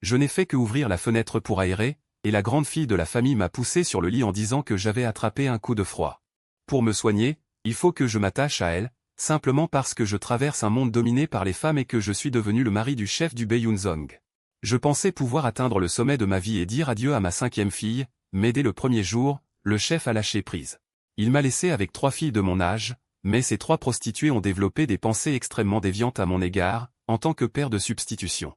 Je n'ai fait que ouvrir la fenêtre pour aérer, et la grande fille de la famille m'a poussé sur le lit en disant que j'avais attrapé un coup de froid. Pour me soigner, il faut que je m'attache à elle, simplement parce que je traverse un monde dominé par les femmes et que je suis devenu le mari du chef du Beiyunzong. Je pensais pouvoir atteindre le sommet de ma vie et dire adieu à ma 5e fille, mais dès le premier jour, le chef a lâché prise. Il m'a laissé avec 3 filles de mon âge, mais ces 3 prostituées ont développé des pensées extrêmement déviantes à mon égard, en tant que père de substitution.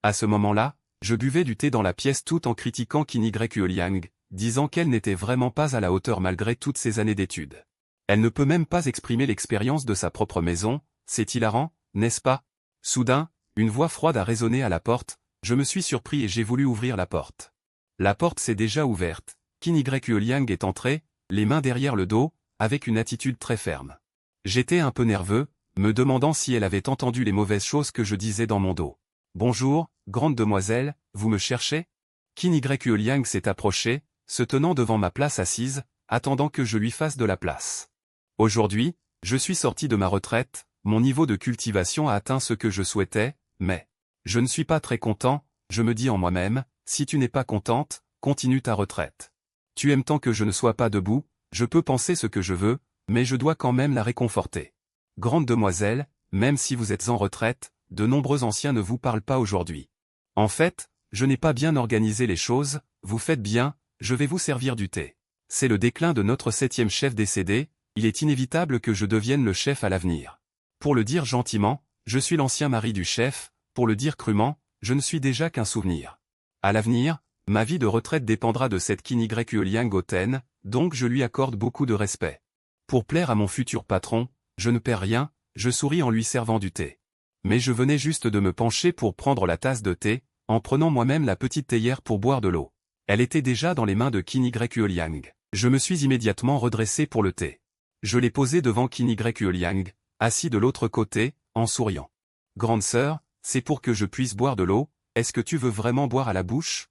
À ce moment-là, je buvais du thé dans la pièce tout en critiquant Qin Yueliang, disant qu'elle n'était vraiment pas à la hauteur malgré toutes ces années d'études. Elle ne peut même pas exprimer l'expérience de sa propre maison, c'est hilarant, n'est-ce pas? Soudain, une voix froide a résonné à la porte, je me suis surpris et j'ai voulu ouvrir la porte. La porte s'est déjà ouverte, Qin Yueliang est entrée, les mains derrière le dos, avec une attitude très ferme. J'étais un peu nerveux, me demandant si elle avait entendu les mauvaises choses que je disais dans mon dos. « Bonjour, grande demoiselle, vous me cherchez ?» Qin Yueliang s'est approché, se tenant devant ma place assise, attendant que je lui fasse de la place. Aujourd'hui, je suis sorti de ma retraite, mon niveau de cultivation a atteint ce que je souhaitais, mais je ne suis pas très content, je me dis en moi-même, si tu n'es pas contente, continue ta retraite. Tu aimes tant que je ne sois pas debout, je peux penser ce que je veux, mais je dois quand même la réconforter. Grande demoiselle, même si vous êtes en retraite, de nombreux anciens ne vous parlent pas aujourd'hui. En fait, je n'ai pas bien organisé les choses, vous faites bien, je vais vous servir du thé. C'est le déclin de notre 7e chef décédé, il est inévitable que je devienne le chef à l'avenir. Pour le dire gentiment, je suis l'ancien mari du chef, pour le dire crûment, je ne suis déjà qu'un souvenir. À l'avenir, ma vie de retraite dépendra de cette Qin Yueliang hautaine, donc je lui accorde beaucoup de respect. Pour plaire à mon futur patron, je ne perds rien, je souris en lui servant du thé. Mais je venais juste de me pencher pour prendre la tasse de thé, en prenant moi-même la petite théière pour boire de l'eau. Elle était déjà dans les mains de Qin Yueliang. Je me suis immédiatement redressé pour le thé. Je l'ai posé devant Qin Yueliang, assis de l'autre côté, en souriant. « Grande sœur, c'est pour que je puisse boire de l'eau, est-ce que tu veux vraiment boire à la bouche ?»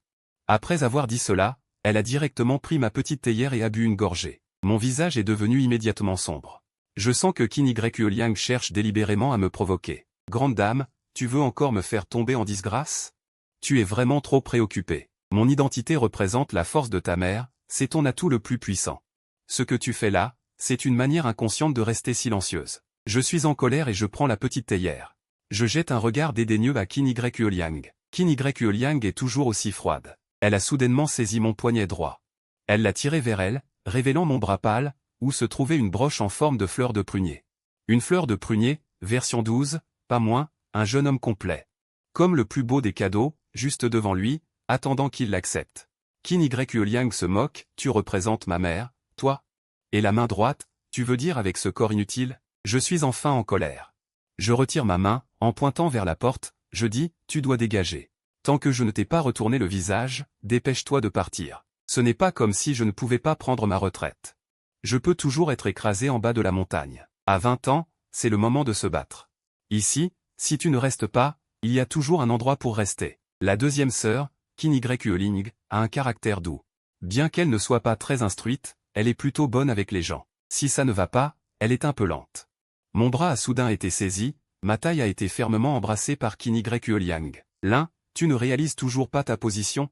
Après avoir dit cela, elle a directement pris ma petite théière et a bu une gorgée. Mon visage est devenu immédiatement sombre. Je sens que Qin Yueliang cherche délibérément à me provoquer. « Grande dame, tu veux encore me faire tomber en disgrâce? Tu es vraiment trop préoccupée. Mon identité représente la force de ta mère, c'est ton atout le plus puissant. Ce que tu fais là, c'est une manière inconsciente de rester silencieuse. Je suis en colère et je prends la petite théière. Je jette un regard dédaigneux à Qin Yueliang. Qin Yueliang est toujours aussi froide. Elle a soudainement saisi mon poignet droit. Elle l'a tiré vers elle, révélant mon bras pâle, où se trouvait une broche en forme de fleur de prunier. Une fleur de prunier, version 12, pas moins, un jeune homme complet. Comme le plus beau des cadeaux, juste devant lui, attendant qu'il l'accepte. Qin Yueliang se moque, tu représentes ma mère, toi? Et la main droite, tu veux dire avec ce corps inutile? Je suis enfin en colère. Je retire ma main, en pointant vers la porte, je dis, tu dois dégager. Tant que je ne t'ai pas retourné le visage, dépêche-toi de partir. Ce n'est pas comme si je ne pouvais pas prendre ma retraite. Je peux toujours être écrasé en bas de la montagne. À 20 ans, c'est le moment de se battre. Ici, si tu ne restes pas, il y a toujours un endroit pour rester. La deuxième sœur, Qin Yueliang, a un caractère doux. Bien qu'elle ne soit pas très instruite, elle est plutôt bonne avec les gens. Si ça ne va pas, elle est un peu lente. Mon bras a soudain été saisi, ma taille a été fermement embrassée par Qin Yueliang. L'un, tu ne réalises toujours pas ta position?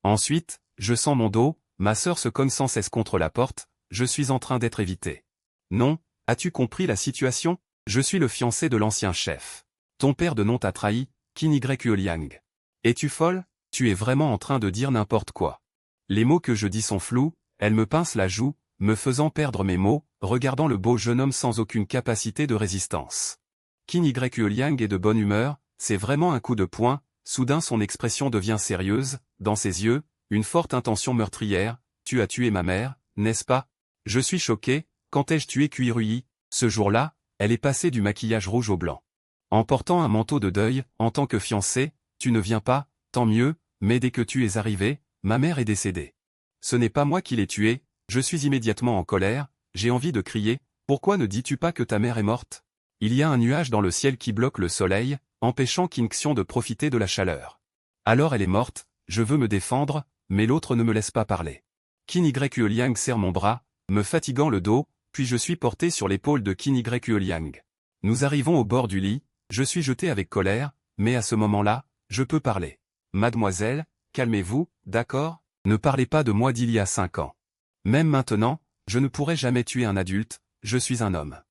Ensuite, je sens mon dos, ma sœur se cogne sans cesse contre la porte, je suis en train d'être évité. Non, as-tu compris la situation? Je suis le fiancé de l'ancien chef. Ton père de nom t'a trahi, Qin Yueliang. Es-tu folle? Tu es vraiment en train de dire n'importe quoi. Les mots que je dis sont flous, elle me pince la joue, me faisant perdre mes mots, regardant le beau jeune homme sans aucune capacité de résistance. Qin Yueliang est de bonne humeur, c'est vraiment un coup de poing, soudain son expression devient sérieuse, dans ses yeux, une forte intention meurtrière, tu as tué ma mère, n'est-ce pas? Je suis choqué, quand ai-je tué Kuirui? Ce jour-là, elle est passée du maquillage rouge au blanc. En portant un manteau de deuil, en tant que fiancé, tu ne viens pas, tant mieux, mais dès que tu es arrivé, ma mère est décédée. Ce n'est pas moi qui l'ai tuée, je suis immédiatement en colère, j'ai envie de crier, pourquoi ne dis-tu pas que ta mère est morte? Il y a un nuage dans le ciel qui bloque le soleil, empêchant Qin Xion de profiter de la chaleur. Alors elle est morte, je veux me défendre, mais l'autre ne me laisse pas parler. Qin Yueliang serre mon bras, me fatiguant le dos, puis je suis porté sur l'épaule de Qin Yueliang. Nous arrivons au bord du lit, je suis jeté avec colère, mais à ce moment-là, je peux parler. Mademoiselle, calmez-vous, d'accord? Ne parlez pas de moi d'il y a 5 ans. Même maintenant, je ne pourrai jamais tuer un adulte, je suis un homme.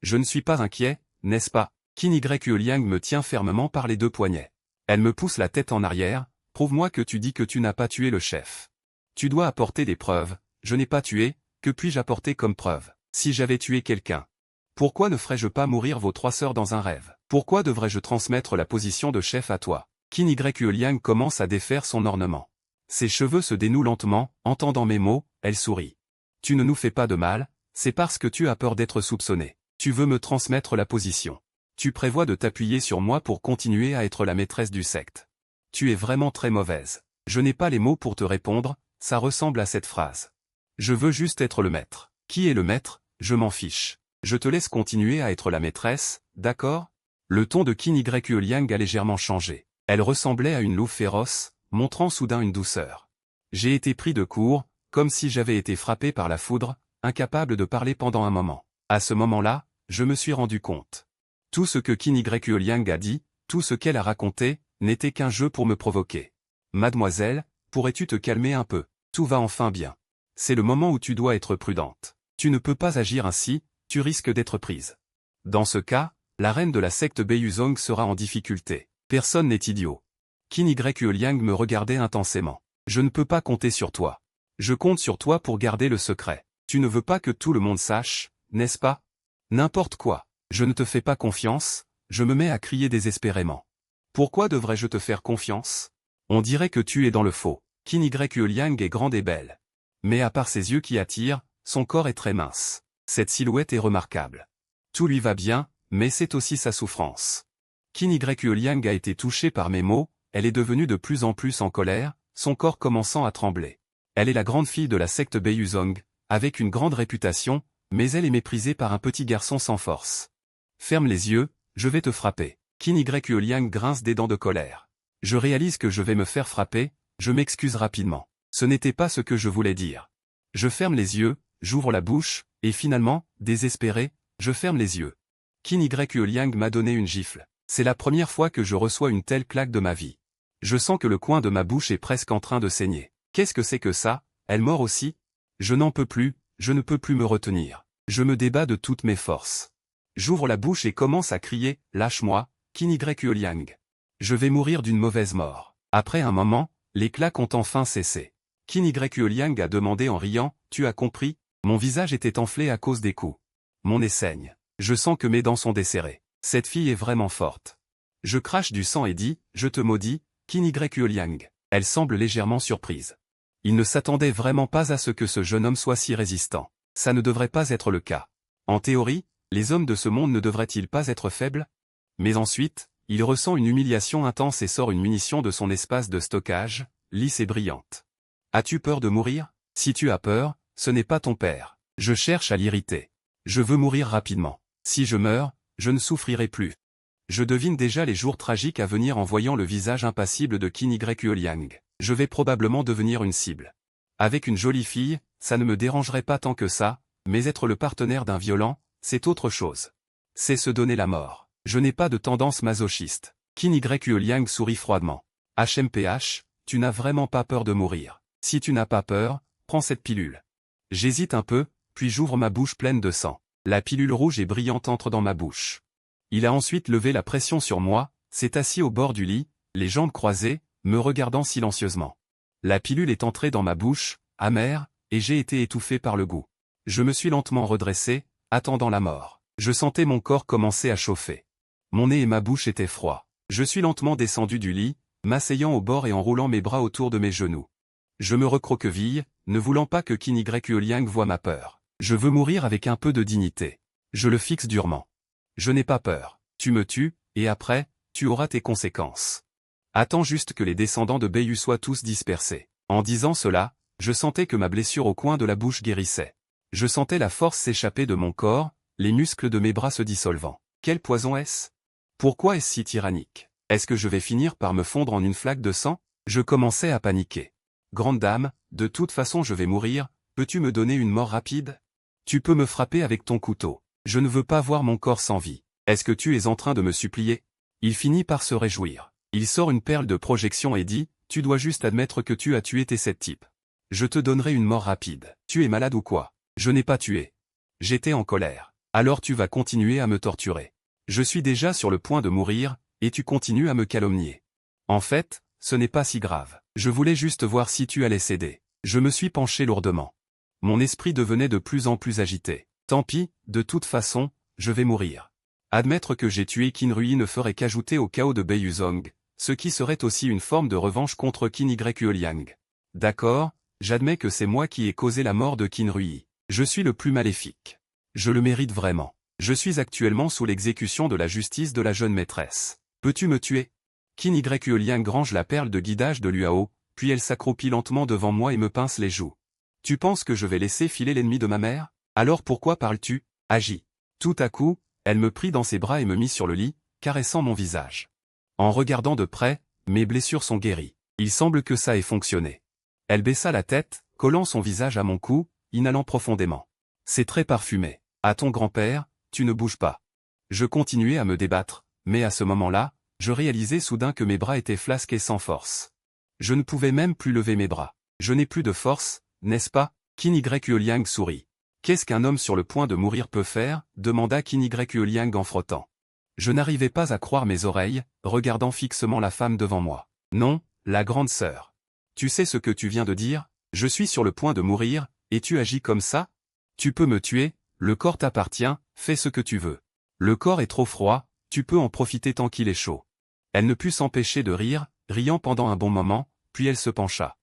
Je ne suis pas inquiet, n'est-ce pas? Qin Yue Liang me tient fermement par les 2 poignets. Elle me pousse la tête en arrière, prouve-moi que tu dis que tu n'as pas tué le chef. Tu dois apporter des preuves, je n'ai pas tué, que puis-je apporter comme preuve? Si j'avais tué quelqu'un. Pourquoi ne ferais-je pas mourir vos 3 sœurs dans un rêve? Pourquoi devrais-je transmettre la position de chef à toi? Qin Yue Liang commence à défaire son ornement. Ses cheveux se dénouent lentement, entendant mes mots, elle sourit. Tu ne nous fais pas de mal, c'est parce que tu as peur d'être soupçonné. Tu veux me transmettre la position. Tu prévois de t'appuyer sur moi pour continuer à être la maîtresse du secte. Tu es vraiment très mauvaise. Je n'ai pas les mots pour te répondre, ça ressemble à cette phrase. Je veux juste être le maître. Qui est le maître? Je m'en fiche. Je te laisse continuer à être la maîtresse, d'accord? Le ton de Qin Yue Liang a légèrement changé. Elle ressemblait à une louve féroce, montrant soudain une douceur. J'ai été pris de court, comme si j'avais été frappé par la foudre, incapable de parler pendant un moment. À ce moment-là, je me suis rendu compte. Tout ce que Qin Yue Liang a dit, tout ce qu'elle a raconté, n'était qu'un jeu pour me provoquer. Mademoiselle, pourrais-tu te calmer un peu? Tout va enfin bien. C'est le moment où tu dois être prudente. Tu ne peux pas agir ainsi, tu risques d'être prise. Dans ce cas, la reine de la secte Beiyuzong sera en difficulté. Personne n'est idiot. Qin Yue Liang me regardait intensément. Je ne peux pas compter sur toi. Je compte sur toi pour garder le secret. Tu ne veux pas que tout le monde sache, n'est-ce pas? N'importe quoi. Je ne te fais pas confiance, je me mets à crier désespérément. Pourquoi devrais-je te faire confiance? On dirait que tu es dans le faux. Qin Yue Liang est grande et belle. Mais à part ses yeux qui attirent, son corps est très mince. Cette silhouette est remarquable. Tout lui va bien, mais c'est aussi sa souffrance. Qin Yue Liang a été touchée par mes mots, elle est devenue de plus en plus en colère, son corps commençant à trembler. Elle est la grande fille de la secte Beiyuzong, avec une grande réputation, mais elle est méprisée par un petit garçon sans force. Ferme les yeux, je vais te frapper. Qin Yue Liang grince des dents de colère. Je réalise que je vais me faire frapper, je m'excuse rapidement. Ce n'était pas ce que je voulais dire. Je ferme les yeux, j'ouvre la bouche, et finalement, désespéré, je ferme les yeux. Qin Yue Liang m'a donné une gifle. C'est la première fois que je reçois une telle claque de ma vie. Je sens que le coin de ma bouche est presque en train de saigner. Qu'est-ce que c'est que ça? Elle mord aussi? Je n'en peux plus, je ne peux plus me retenir. Je me débats de toutes mes forces. J'ouvre la bouche et commence à crier, lâche-moi, Qin Yue Liang. Je vais mourir d'une mauvaise mort. Après un moment, les claques ont enfin cessé. Qin Yue Liang a demandé en riant, tu as compris? Mon visage était enflé à cause des coups. Mon nez saigne. Je sens que mes dents sont desserrées. Cette fille est vraiment forte. Je crache du sang et dis, je te maudis, Qin Yue Liang. Elle semble légèrement surprise. Il ne s'attendait vraiment pas à ce que ce jeune homme soit si résistant. Ça ne devrait pas être le cas. En théorie, les hommes de ce monde ne devraient-ils pas être faibles? Mais ensuite, il ressent une humiliation intense et sort une munition de son espace de stockage, lisse et brillante. As-tu peur de mourir? Si tu as peur, ce n'est pas ton père. Je cherche à l'irriter. Je veux mourir rapidement. Si je meurs, je ne souffrirai plus. Je devine déjà les jours tragiques à venir en voyant le visage impassible de Qin Yue Liang. Je vais probablement devenir une cible. Avec une jolie fille, ça ne me dérangerait pas tant que ça, mais être le partenaire d'un violent, c'est autre chose. C'est se donner la mort. Je n'ai pas de tendance masochiste. Qin Yue Liang sourit froidement. HMPH, tu n'as vraiment pas peur de mourir. Si tu n'as pas peur, prends cette pilule. J'hésite un peu, puis j'ouvre ma bouche pleine de sang. La pilule rouge et brillante entre dans ma bouche. Il a ensuite levé la pression sur moi, s'est assis au bord du lit, les jambes croisées, me regardant silencieusement. La pilule est entrée dans ma bouche, amère, et j'ai été étouffé par le goût. Je me suis lentement redressé, attendant la mort. Je sentais mon corps commencer à chauffer. Mon nez et ma bouche étaient froids. Je suis lentement descendu du lit, m'asseyant au bord et enroulant mes bras autour de mes genoux. Je me recroqueville, ne voulant pas que Qin Yue Liang voie ma peur. Je veux mourir avec un peu de dignité. Je le fixe durement. Je n'ai pas peur. Tu me tues, et après, tu auras tes conséquences. Attends juste que les descendants de Beiyu soient tous dispersés. En disant cela, je sentais que ma blessure au coin de la bouche guérissait. Je sentais la force s'échapper de mon corps, les muscles de mes bras se dissolvant. Quel poison est-ce? Pourquoi est-ce si tyrannique? Est-ce que je vais finir par me fondre en une flaque de sang? Je commençais à paniquer. Grande dame, de toute façon je vais mourir, peux-tu me donner une mort rapide? Tu peux me frapper avec ton couteau. Je ne veux pas voir mon corps sans vie. Est-ce que tu es en train de me supplier? Il finit par se réjouir. Il sort une perle de projection et dit, tu dois juste admettre que tu as tué tes 7 types. Je te donnerai une mort rapide. Tu es malade ou quoi? Je n'ai pas tué. J'étais en colère. Alors tu vas continuer à me torturer. Je suis déjà sur le point de mourir, et tu continues à me calomnier. En fait, ce n'est pas si grave. Je voulais juste voir si tu allais céder. Je me suis penché lourdement. Mon esprit devenait de plus en plus agité. Tant pis, de toute façon, je vais mourir. Admettre que j'ai tué Qin Rui ne ferait qu'ajouter au chaos de Beiyuzong, ce qui serait aussi une forme de revanche contre Qin Yueliang. D'accord, j'admets que c'est moi qui ai causé la mort de Qin Rui. Je suis le plus maléfique. Je le mérite vraiment. Je suis actuellement sous l'exécution de la justice de la jeune maîtresse. Peux-tu me tuer? Qin Yueliang range la perle de guidage de Luao, puis elle s'accroupit lentement devant moi et me pince les joues. Tu penses que je vais laisser filer l'ennemi de ma mère? Alors pourquoi parles-tu? Agis. Tout à coup, elle me prit dans ses bras et me mit sur le lit, caressant mon visage. En regardant de près, mes blessures sont guéries. Il semble que ça ait fonctionné. Elle baissa la tête, collant son visage à mon cou, inhalant profondément. C'est très parfumé. À ton grand-père, tu ne bouges pas. Je continuais à me débattre, mais à ce moment-là, je réalisais soudain que mes bras étaient flasques et sans force. Je ne pouvais même plus lever mes bras. Je n'ai plus de force, n'est-ce pas? Qin Yueliang sourit. Qu'est-ce qu'un homme sur le point de mourir peut faire? Demanda Qin Yueliang en frottant. Je n'arrivais pas à croire mes oreilles, regardant fixement la femme devant moi. Non, la grande sœur. Tu sais ce que tu viens de dire? Je suis sur le point de mourir, et tu agis comme ça? Tu peux me tuer, le corps t'appartient, fais ce que tu veux. Le corps est trop froid, tu peux en profiter tant qu'il est chaud. Elle ne put s'empêcher de rire, riant pendant un bon moment, puis elle se pencha.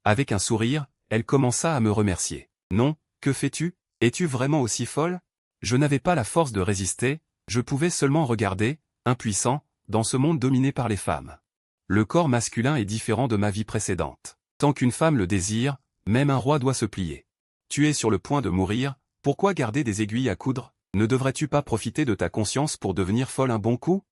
Avec un sourire, elle commença à me remercier. Non, que fais-tu? Es-tu vraiment aussi folle? Je n'avais pas la force de résister, je pouvais seulement regarder, impuissant, dans ce monde dominé par les femmes. Le corps masculin est différent de ma vie précédente. Tant qu'une femme le désire, même un roi doit se plier. Tu es sur le point de mourir, pourquoi garder des aiguilles à coudre? Ne devrais-tu pas profiter de ta conscience pour devenir folle un bon coup?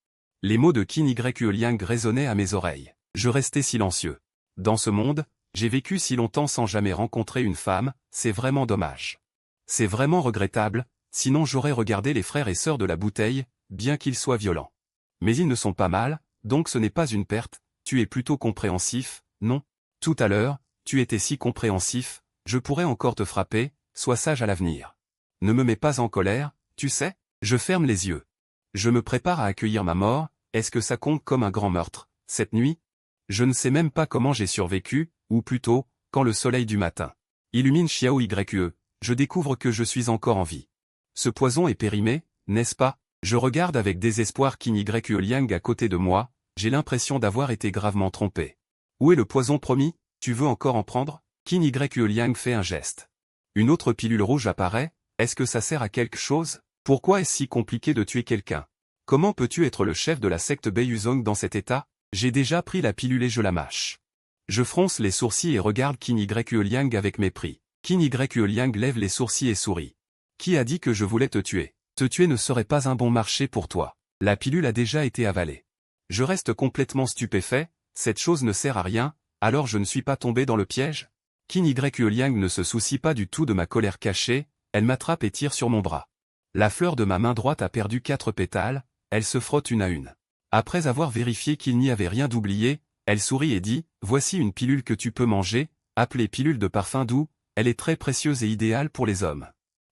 Les mots de Qin Yueliang résonnaient à mes oreilles. Je restais silencieux. Dans ce monde, j'ai vécu si longtemps sans jamais rencontrer une femme, c'est vraiment dommage. C'est vraiment regrettable, sinon j'aurais regardé les frères et sœurs de la bouteille, bien qu'ils soient violents. Mais ils ne sont pas mal, donc ce n'est pas une perte, tu es plutôt compréhensif, non? Tout à l'heure, tu étais si compréhensif, je pourrais encore te frapper, sois sage à l'avenir. Ne me mets pas en colère, tu sais? Je ferme les yeux. Je me prépare à accueillir ma mort, est-ce que ça compte comme un grand meurtre, cette nuit? Je ne sais même pas comment j'ai survécu, ou plutôt, quand le soleil du matin illumine Xiao Yue, je découvre que je suis encore en vie. Ce poison est périmé, n'est-ce pas? Je regarde avec désespoir Qin Yueliang à côté de moi, j'ai l'impression d'avoir été gravement trompé. Où est le poison promis? Tu veux encore en prendre? Qin Yueliang fait un geste. Une autre pilule rouge apparaît, est-ce que ça sert à quelque chose? Pourquoi est-ce si compliqué de tuer quelqu'un? Comment peux-tu être le chef de la secte Beiyuzong dans cet état? J'ai déjà pris la pilule et je la mâche. Je fronce les sourcils et regarde Qin Yueliang avec mépris. Qin Yueliang lève les sourcils et sourit. Qui a dit que je voulais te tuer? Te tuer ne serait pas un bon marché pour toi. La pilule a déjà été avalée. Je reste complètement stupéfait, cette chose ne sert à rien, alors je ne suis pas tombé dans le piège? Qin Yueliang ne se soucie pas du tout de ma colère cachée, elle m'attrape et tire sur mon bras. La fleur de ma main droite a perdu 4 pétales, elle se frotte une à une. Après avoir vérifié qu'il n'y avait rien d'oublié, elle sourit et dit, voici une pilule que tu peux manger, appelée pilule de parfum doux, elle est très précieuse et idéale pour les hommes.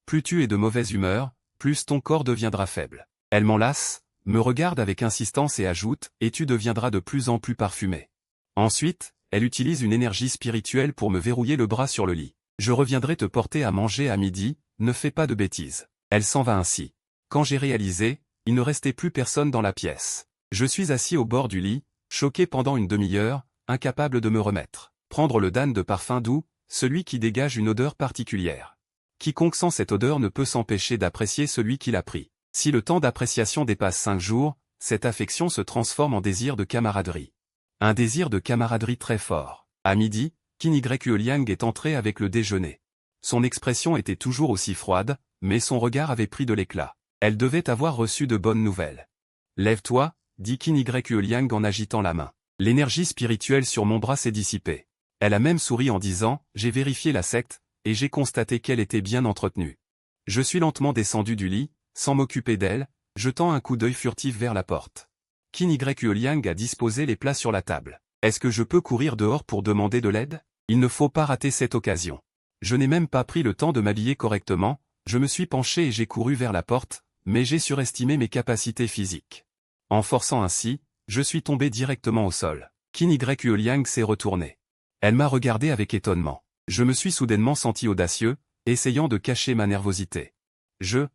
Plus tu es de mauvaise humeur, plus ton corps deviendra faible. Elle m'enlace, me regarde avec insistance et ajoute, et tu deviendras de plus en plus parfumé. Ensuite, elle utilise une énergie spirituelle pour me verrouiller le bras sur le lit. Je reviendrai te porter à manger à midi, ne fais pas de bêtises. Elle s'en va ainsi. Quand j'ai réalisé, il ne restait plus personne dans la pièce. Je suis assis au bord du lit, choqué pendant une demi-heure, incapable de me remettre. Prendre le dan de parfum doux, celui qui dégage une odeur particulière. Quiconque sent cette odeur ne peut s'empêcher d'apprécier celui qui l'a pris. Si le temps d'appréciation dépasse 5 jours, cette affection se transforme en désir de camaraderie. Un désir de camaraderie très fort. À midi, Qin Yueliang est entré avec le déjeuner. Son expression était toujours aussi froide, mais son regard avait pris de l'éclat. Elle devait avoir reçu de bonnes nouvelles. Lève-toi, dit Qin Yueliang en agitant la main. L'énergie spirituelle sur mon bras s'est dissipée. Elle a même souri en disant, j'ai vérifié la secte, et j'ai constaté qu'elle était bien entretenue. Je suis lentement descendu du lit, sans m'occuper d'elle, jetant un coup d'œil furtif vers la porte. Qin Yue Liang a disposé les plats sur la table. Est-ce que je peux courir dehors pour demander de l'aide? Il ne faut pas rater cette occasion. Je n'ai même pas pris le temps de m'habiller correctement, je me suis penché et j'ai couru vers la porte, mais j'ai surestimé mes capacités physiques. En forçant ainsi, je suis tombé directement au sol. Qin Yue Liang s'est retournée. Elle m'a regardé avec étonnement. Je me suis soudainement senti audacieux, essayant de cacher ma nervosité.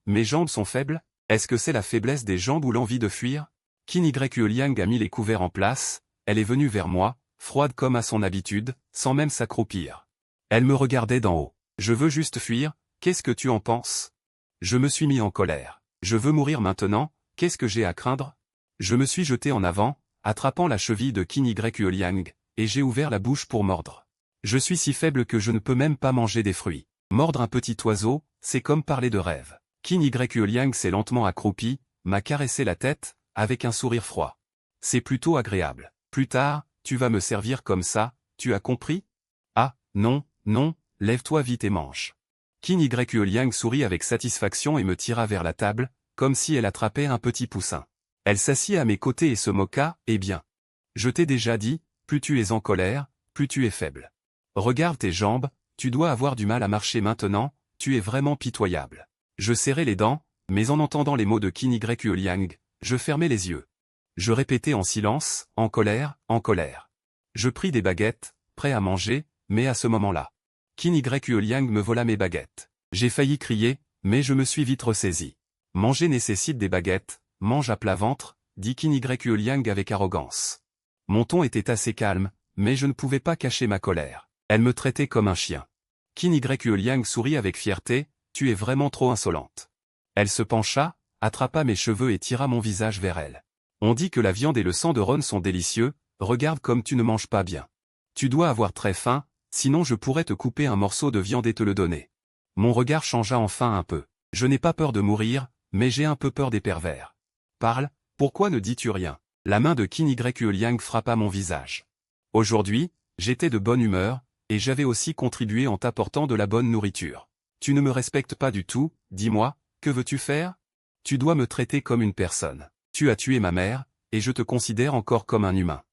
Mes jambes sont faibles? Est-ce que c'est la faiblesse des jambes ou l'envie de fuir? Qin Yue Liang a mis les couverts en place, elle est venue vers moi, froide comme à son habitude, sans même s'accroupir. Elle me regardait d'en haut. Je veux juste fuir, qu'est-ce que tu en penses? Je me suis mis en colère. Je veux mourir maintenant, qu'est-ce que j'ai à craindre? Je me suis jeté en avant, attrapant la cheville de Qin Yue Liang, et j'ai ouvert la bouche pour mordre. Je suis si faible que je ne peux même pas manger des fruits. Mordre un petit oiseau, c'est comme parler de rêve. Qin Yue Liang s'est lentement accroupi, m'a caressé la tête, avec un sourire froid. C'est plutôt agréable. Plus tard, tu vas me servir comme ça, tu as compris? Ah, non, non, lève-toi vite et mange. Qin Yue Liang sourit avec satisfaction et me tira vers la table, comme si elle attrapait un petit poussin. Elle s'assit à mes côtés et se moqua, eh bien. Je t'ai déjà dit, plus tu es en colère, plus tu es faible. Regarde tes jambes, tu dois avoir du mal à marcher maintenant, tu es vraiment pitoyable. Je serrai les dents, mais en entendant les mots de Qin Yue Liang, je fermai les yeux. Je répétais en silence, en colère, en colère. Je pris des baguettes, prêt à manger, mais à ce moment-là, Qin Yue Liang me vola mes baguettes. J'ai failli crier, mais je me suis vite ressaisi. Manger nécessite des baguettes, mange à plat ventre, dit Qin Yue Liang avec arrogance. Mon ton était assez calme, mais je ne pouvais pas cacher ma colère. Elle me traitait comme un chien. Qin Yue Liang sourit avec fierté, tu es vraiment trop insolente. Elle se pencha, attrapa mes cheveux et tira mon visage vers elle. On dit que la viande et le sang de Ron sont délicieux, regarde comme tu ne manges pas bien. Tu dois avoir très faim, sinon je pourrais te couper un morceau de viande et te le donner. Mon regard changea enfin un peu. Je n'ai pas peur de mourir, mais j'ai un peu peur des pervers. Parle, pourquoi ne dis-tu rien? La main de Qin Yue Liang frappa mon visage. Aujourd'hui, j'étais de bonne humeur, et j'avais aussi contribué en t'apportant de la bonne nourriture. Tu ne me respectes pas du tout, dis-moi, que veux-tu faire? Tu dois me traiter comme une personne. Tu as tué ma mère, et je te considère encore comme un humain.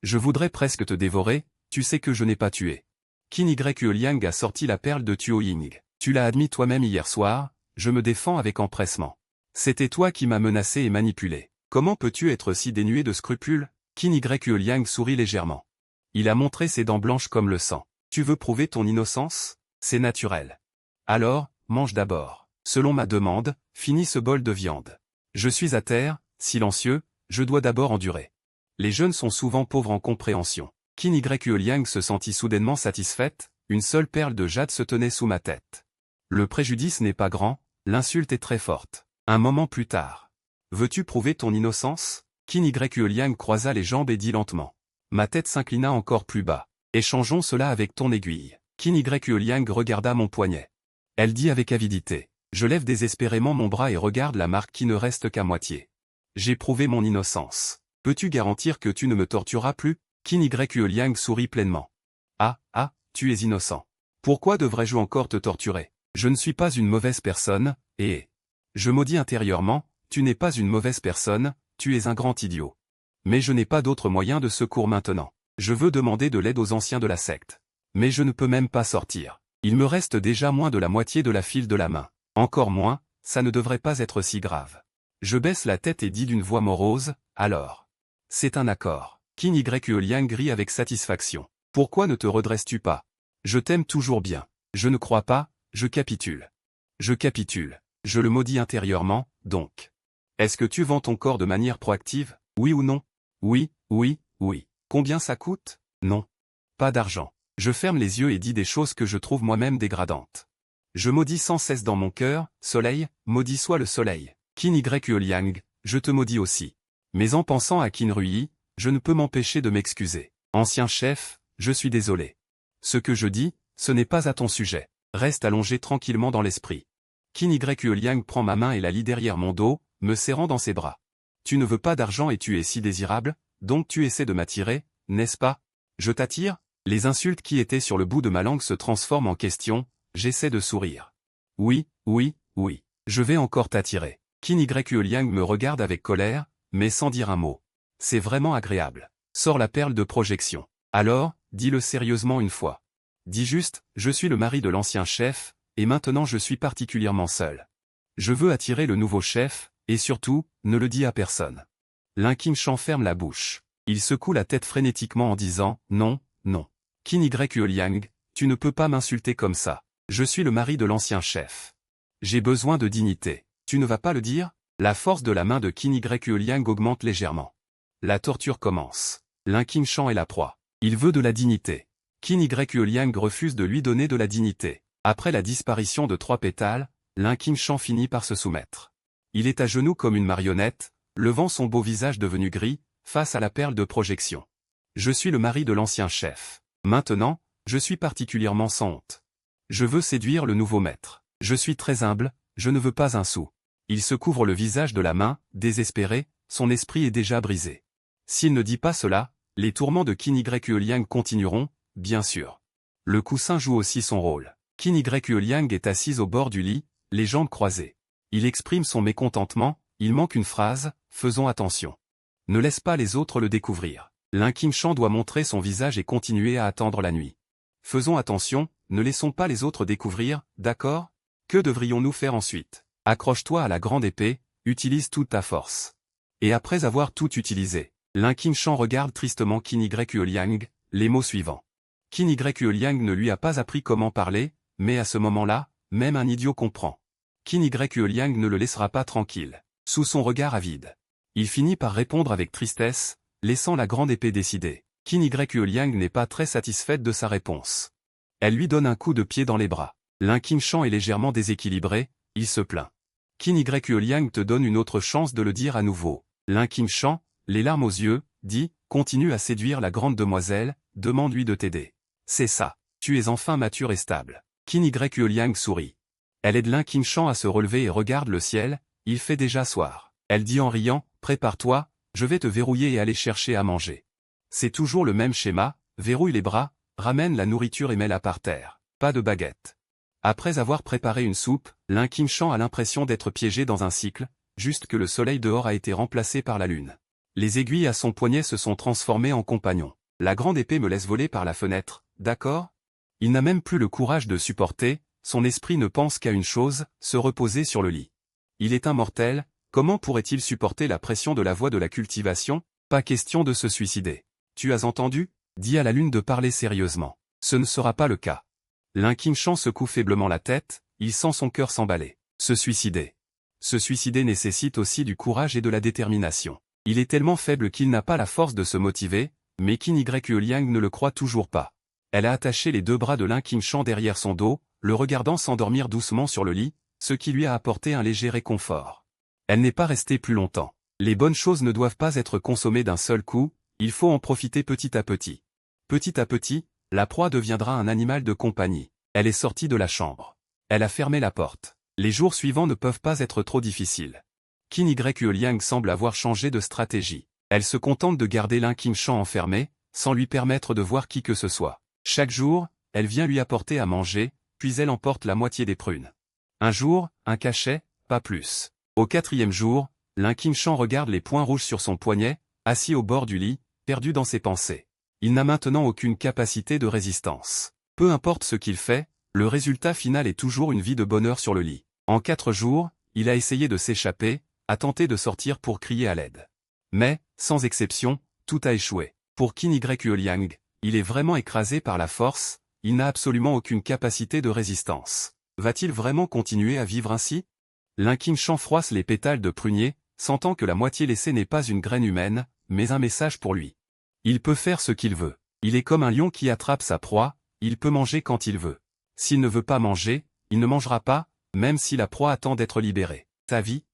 Je voudrais presque te dévorer, tu sais que je n'ai pas tué. Qin Yue Liang a sorti la perle de Tuo Ying. Tu l'as admis toi-même hier soir, je me défends avec empressement. C'était toi qui m'as menacé et manipulé. Comment peux-tu être si dénué de scrupules? Qin Yue Liang sourit légèrement. Il a montré ses dents blanches comme le sang. Tu veux prouver ton innocence? C'est naturel. Alors, mange d'abord. Selon ma demande, finis ce bol de viande. Je suis à terre, silencieux, je dois d'abord endurer. Les jeunes sont souvent pauvres en compréhension. Qin Yue Liang se sentit soudainement satisfaite, une seule perle de jade se tenait sous ma tête. Le préjudice n'est pas grand, l'insulte est très forte. Un moment plus tard. Veux-tu prouver ton innocence? Qin Yue Liang croisa les jambes et dit lentement. Ma tête s'inclina encore plus bas. Échangeons cela avec ton aiguille. Qin Yue Liang regarda mon poignet. Elle dit avec avidité. Je lève désespérément mon bras et regarde la marque qui ne reste qu'à moitié. J'ai prouvé mon innocence. Peux-tu garantir que tu ne me tortureras plus? Qin Yue Liang sourit pleinement. Ah, tu es innocent. Pourquoi devrais-je encore te torturer? Je ne suis pas une mauvaise personne, et... Je maudis intérieurement, tu n'es pas une mauvaise personne, tu es un grand idiot. Mais je n'ai pas d'autre moyen de secours maintenant. Je veux demander de l'aide aux anciens de la secte. Mais je ne peux même pas sortir. Il me reste déjà moins de la moitié de la file de la main. Encore moins, ça ne devrait pas être si grave. Je baisse la tête et dis d'une voix morose, alors. C'est un accord. Qin Yue Liang rit avec satisfaction. Pourquoi ne te redresses-tu pas? Je t'aime toujours bien. Je ne crois pas, je capitule. Je capitule. Je le maudis intérieurement, donc. Est-ce que tu vends ton corps de manière proactive, oui ou non? Oui, oui, oui. Combien ça coûte? Non. Pas d'argent. Je ferme les yeux et dis des choses que je trouve moi-même dégradantes. Je maudis sans cesse dans mon cœur, soleil, maudit soit le soleil. Qin Yue Liang, je te maudis aussi. Mais en pensant à Qin Rui, je ne peux m'empêcher de m'excuser. Ancien chef, je suis désolé. Ce que je dis, ce n'est pas à ton sujet. Reste allongé tranquillement dans l'esprit. Qin Yue Liang prend ma main et la lie derrière mon dos, me serrant dans ses bras. Tu ne veux pas d'argent et tu es si désirable, donc tu essaies de m'attirer, n'est-ce pas? Je t'attire? Les insultes qui étaient sur le bout de ma langue se transforment en questions, j'essaie de sourire. Oui, oui, oui, je vais encore t'attirer. Qin Yue Liang me regarde avec colère, mais sans dire un mot. C'est vraiment agréable. Sors la perle de projection. Alors, dis-le sérieusement une fois. Dis juste, je suis le mari de l'ancien chef, et maintenant je suis particulièrement seul. Je veux attirer le nouveau chef, et surtout, ne le dis à personne. Lin Qingshan ferme la bouche. Il secoue la tête frénétiquement en disant, non, non. Qin Yueliang, tu ne peux pas m'insulter comme ça. Je suis le mari de l'ancien chef. J'ai besoin de dignité. Tu ne vas pas le dire? La force de la main de Qin Yueliang augmente légèrement. La torture commence. Lin Qingshan est la proie. Il veut de la dignité. Qin Yueliang refuse de lui donner de la dignité. Après la disparition de 3 pétales, Lin Qingshan finit par se soumettre. Il est à genoux comme une marionnette, levant son beau visage devenu gris, face à la perle de projection. Je suis le mari de l'ancien chef. Maintenant, je suis particulièrement sans honte. Je veux séduire le nouveau maître. Je suis très humble, je ne veux pas un sou. Il se couvre le visage de la main, désespéré, son esprit est déjà brisé. S'il ne dit pas cela, les tourments de Qin Yueliang continueront, bien sûr. Le coussin joue aussi son rôle. Qin Yueliang est assise au bord du lit, les jambes croisées. Il exprime son mécontentement, il manque une phrase, faisons attention. Ne laisse pas les autres le découvrir. Lin Qingshan doit montrer son visage et continuer à attendre la nuit. Faisons attention, ne laissons pas les autres découvrir, d'accord? Que devrions-nous faire ensuite? Accroche-toi à la grande épée, utilise toute ta force. Et après avoir tout utilisé, Lin Qingshan regarde tristement Qin Yueliang, les mots suivants. Qin Yueliang ne lui a pas appris comment parler, mais à ce moment-là, même un idiot comprend. Qin Yueliang ne le laissera pas tranquille. Sous son regard avide, il finit par répondre avec tristesse, laissant la grande épée décider. Qin Yueliang n'est pas très satisfaite de sa réponse. Elle lui donne un coup de pied dans les bras. Lin Qingshan est légèrement déséquilibré, il se plaint. Qin Yueliang te donne une autre chance de le dire à nouveau. Lin Qingshan, les larmes aux yeux, dit, continue à séduire la grande demoiselle, demande-lui de t'aider. C'est ça, tu es enfin mature et stable. Qin Yueliang sourit. Elle aide Lin Qingshan à se relever et regarde le ciel, il fait déjà soir. Elle dit en riant, prépare-toi, je vais te verrouiller et aller chercher à manger. C'est toujours le même schéma, verrouille les bras, ramène la nourriture et mets-la par terre. Pas de baguette. Après avoir préparé une soupe, Lin Qingshan a l'impression d'être piégé dans un cycle, juste que le soleil dehors a été remplacé par la lune. Les aiguilles à son poignet se sont transformées en compagnons. La grande épée me laisse voler par la fenêtre, d'accord? Il n'a même plus le courage de supporter, son esprit ne pense qu'à une chose, se reposer sur le lit. Il est immortel, comment pourrait-il supporter la pression de la voie de la cultivation? Pas question de se suicider. Tu as entendu? Dis à la lune de parler sérieusement. Ce ne sera pas le cas. Lin Qingshan secoue faiblement la tête, il sent son cœur s'emballer. Se suicider. Se suicider nécessite aussi du courage et de la détermination. Il est tellement faible qu'il n'a pas la force de se motiver, mais Qin Yueliang ne le croit toujours pas. Elle a attaché les 2 bras de Lin Qingshan derrière son dos, le regardant s'endormir doucement sur le lit, ce qui lui a apporté un léger réconfort. Elle n'est pas restée plus longtemps. Les bonnes choses ne doivent pas être consommées d'un seul coup, il faut en profiter petit à petit. Petit à petit, la proie deviendra un animal de compagnie. Elle est sortie de la chambre. Elle a fermé la porte. Les jours suivants ne peuvent pas être trop difficiles. Qin Yueliang semble avoir changé de stratégie. Elle se contente de garder Lin Qingshan enfermé, sans lui permettre de voir qui que ce soit. Chaque jour, elle vient lui apporter à manger, puis elle emporte la moitié des prunes. Un jour, un cachet, pas plus. Au 4e jour, Lin Qingshan regarde les points rouges sur son poignet, assis au bord du lit, perdu dans ses pensées. Il n'a maintenant aucune capacité de résistance. Peu importe ce qu'il fait, le résultat final est toujours une vie de bonheur sur le lit. En 4 jours, il a essayé de s'échapper, a tenté de sortir pour crier à l'aide. Mais, sans exception, tout a échoué. Pour Qin Yueliang, il est vraiment écrasé par la force, il n'a absolument aucune capacité de résistance. Va-t-il vraiment continuer à vivre ainsi? Lin Qingshan froisse les pétales de prunier, sentant que la moitié laissée n'est pas une graine humaine, mais un message pour lui. Il peut faire ce qu'il veut. Il est comme un lion qui attrape sa proie, il peut manger quand il veut. S'il ne veut pas manger, il ne mangera pas, même si la proie attend d'être libérée. Ta vie?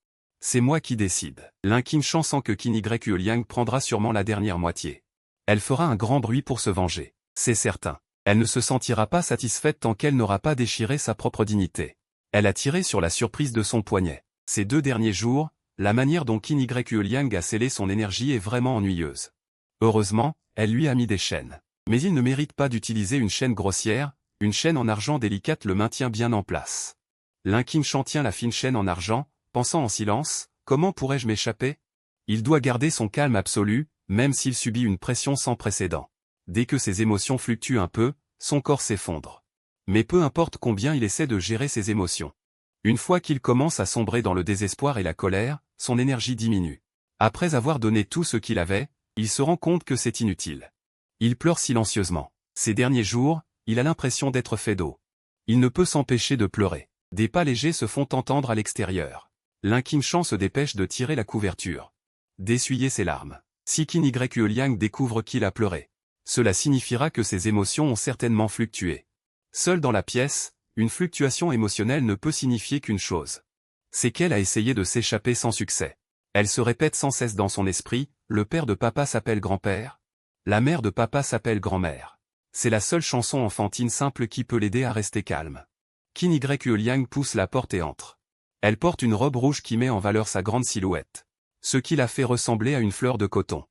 C'est moi qui décide. Lin Qingshan sent que Qin Yueliang prendra sûrement la dernière moitié. Elle fera un grand bruit pour se venger. C'est certain. Elle ne se sentira pas satisfaite tant qu'elle n'aura pas déchiré sa propre dignité. Elle a tiré sur la surprise de son poignet. Ces 2 derniers jours, la manière dont Qin Yueliang a scellé son énergie est vraiment ennuyeuse. Heureusement, elle lui a mis des chaînes. Mais il ne mérite pas d'utiliser une chaîne grossière, une chaîne en argent délicate le maintient bien en place. Lin Qingshan tient la fine chaîne en argent, pensant en silence, comment pourrais-je m'échapper? Il doit garder son calme absolu, même s'il subit une pression sans précédent. Dès que ses émotions fluctuent un peu, son corps s'effondre. Mais peu importe combien il essaie de gérer ses émotions. Une fois qu'il commence à sombrer dans le désespoir et la colère, son énergie diminue. Après avoir donné tout ce qu'il avait, il se rend compte que c'est inutile. Il pleure silencieusement. Ces derniers jours, il a l'impression d'être fait d'eau. Il ne peut s'empêcher de pleurer. Des pas légers se font entendre à l'extérieur. Lin Qingshan se dépêche de tirer la couverture, d'essuyer ses larmes. Si Qin Yueliang découvre qu'il a pleuré, cela signifiera que ses émotions ont certainement fluctué. Seul dans la pièce, une fluctuation émotionnelle ne peut signifier qu'une chose. C'est qu'elle a essayé de s'échapper sans succès. Elle se répète sans cesse dans son esprit, le père de papa s'appelle grand-père, la mère de papa s'appelle grand-mère. C'est la seule chanson enfantine simple qui peut l'aider à rester calme. Qin Yueliang pousse la porte et entre. Elle porte une robe rouge qui met en valeur sa grande silhouette, ce qui la fait ressembler à une fleur de coton.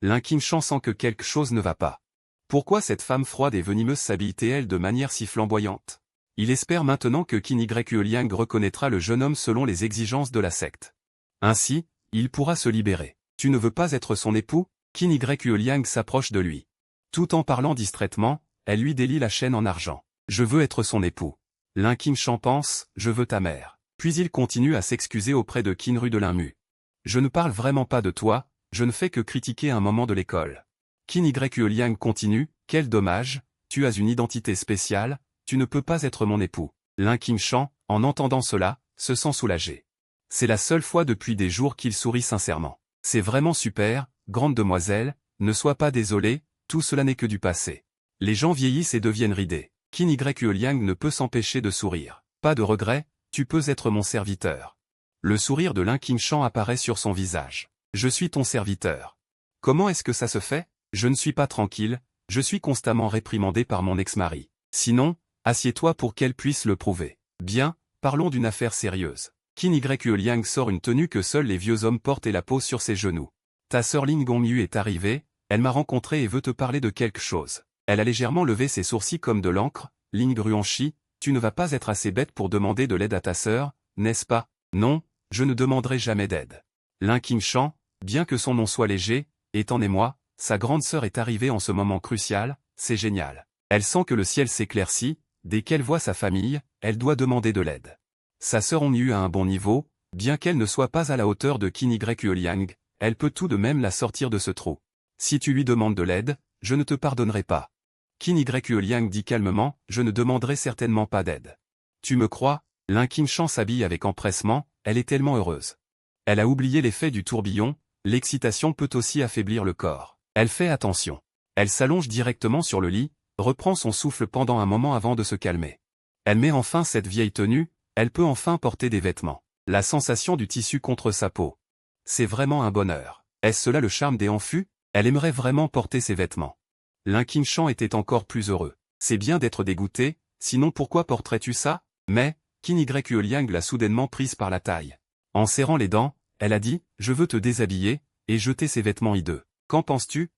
Lin Qingshan sent que quelque chose ne va pas. Pourquoi cette femme froide et venimeuse s'habille-t-elle de manière si flamboyante? Il espère maintenant que Qin Yueliang reconnaîtra le jeune homme selon les exigences de la secte. Ainsi, il pourra se libérer. Tu ne veux pas être son époux? Qin Yueliang s'approche de lui. Tout en parlant distraitement, elle lui délie la chaîne en argent. Je veux être son époux. Lin Qingshan pense, je veux ta mère. Puis il continue à s'excuser auprès de Qin Ru de Linmu. Je ne parle vraiment pas de toi, je ne fais que critiquer un moment de l'école. Qin Yueliang continue, quel dommage, tu as une identité spéciale, tu ne peux pas être mon époux. Lin Qingshan, en entendant cela, se sent soulagé. C'est la seule fois depuis des jours qu'il sourit sincèrement. C'est vraiment super, grande demoiselle, ne sois pas désolée, tout cela n'est que du passé. Les gens vieillissent et deviennent ridés. Qin Yueliang ne peut s'empêcher de sourire. Pas de regret, tu peux être mon serviteur. Le sourire de Lin Qingshan apparaît sur son visage. Je suis ton serviteur. Comment est-ce que ça se fait? Je ne suis pas tranquille, je suis constamment réprimandé par mon ex-mari. Sinon, assieds-toi pour qu'elle puisse le prouver. Bien, parlons d'une affaire sérieuse. Qin Yueliang sort une tenue que seuls les vieux hommes portent et la pose sur ses genoux. Ta sœur Lin Gongyu est arrivée, elle m'a rencontré et veut te parler de quelque chose. Elle a légèrement levé ses sourcils comme de l'encre. Ling Bruanchi, tu ne vas pas être assez bête pour demander de l'aide à ta sœur, n'est-ce pas? Non, je ne demanderai jamais d'aide. Lin Qingshan, bien que son nom soit léger, étant né moi, sa grande sœur est arrivée en ce moment crucial, c'est génial. Elle sent que le ciel s'éclaircit, dès qu'elle voit sa famille, elle doit demander de l'aide. Sa sœur Hongyu a un bon niveau, bien qu'elle ne soit pas à la hauteur de Qin Yueliang, elle peut tout de même la sortir de ce trou. Si tu lui demandes de l'aide, je ne te pardonnerai pas. Qin Yueliang dit calmement, je ne demanderai certainement pas d'aide. Tu me crois? Lin Qingshan s'habille avec empressement, elle est tellement heureuse. Elle a oublié l'effet du tourbillon, l'excitation peut aussi affaiblir le corps. Elle fait attention. Elle s'allonge directement sur le lit, reprend son souffle pendant un moment avant de se calmer. Elle met enfin cette vieille tenue, elle peut enfin porter des vêtements. La sensation du tissu contre sa peau. C'est vraiment un bonheur. Est-ce cela le charme des Hanfu? Elle aimerait vraiment porter ses vêtements. Lin Qingshan était encore plus heureux. C'est bien d'être dégoûté, sinon pourquoi porterais-tu ça? Mais, Qin Yueliang l'a soudainement prise par la taille. En serrant les dents, elle a dit, je veux te déshabiller, et jeter ces vêtements hideux. Qu'en penses-tu?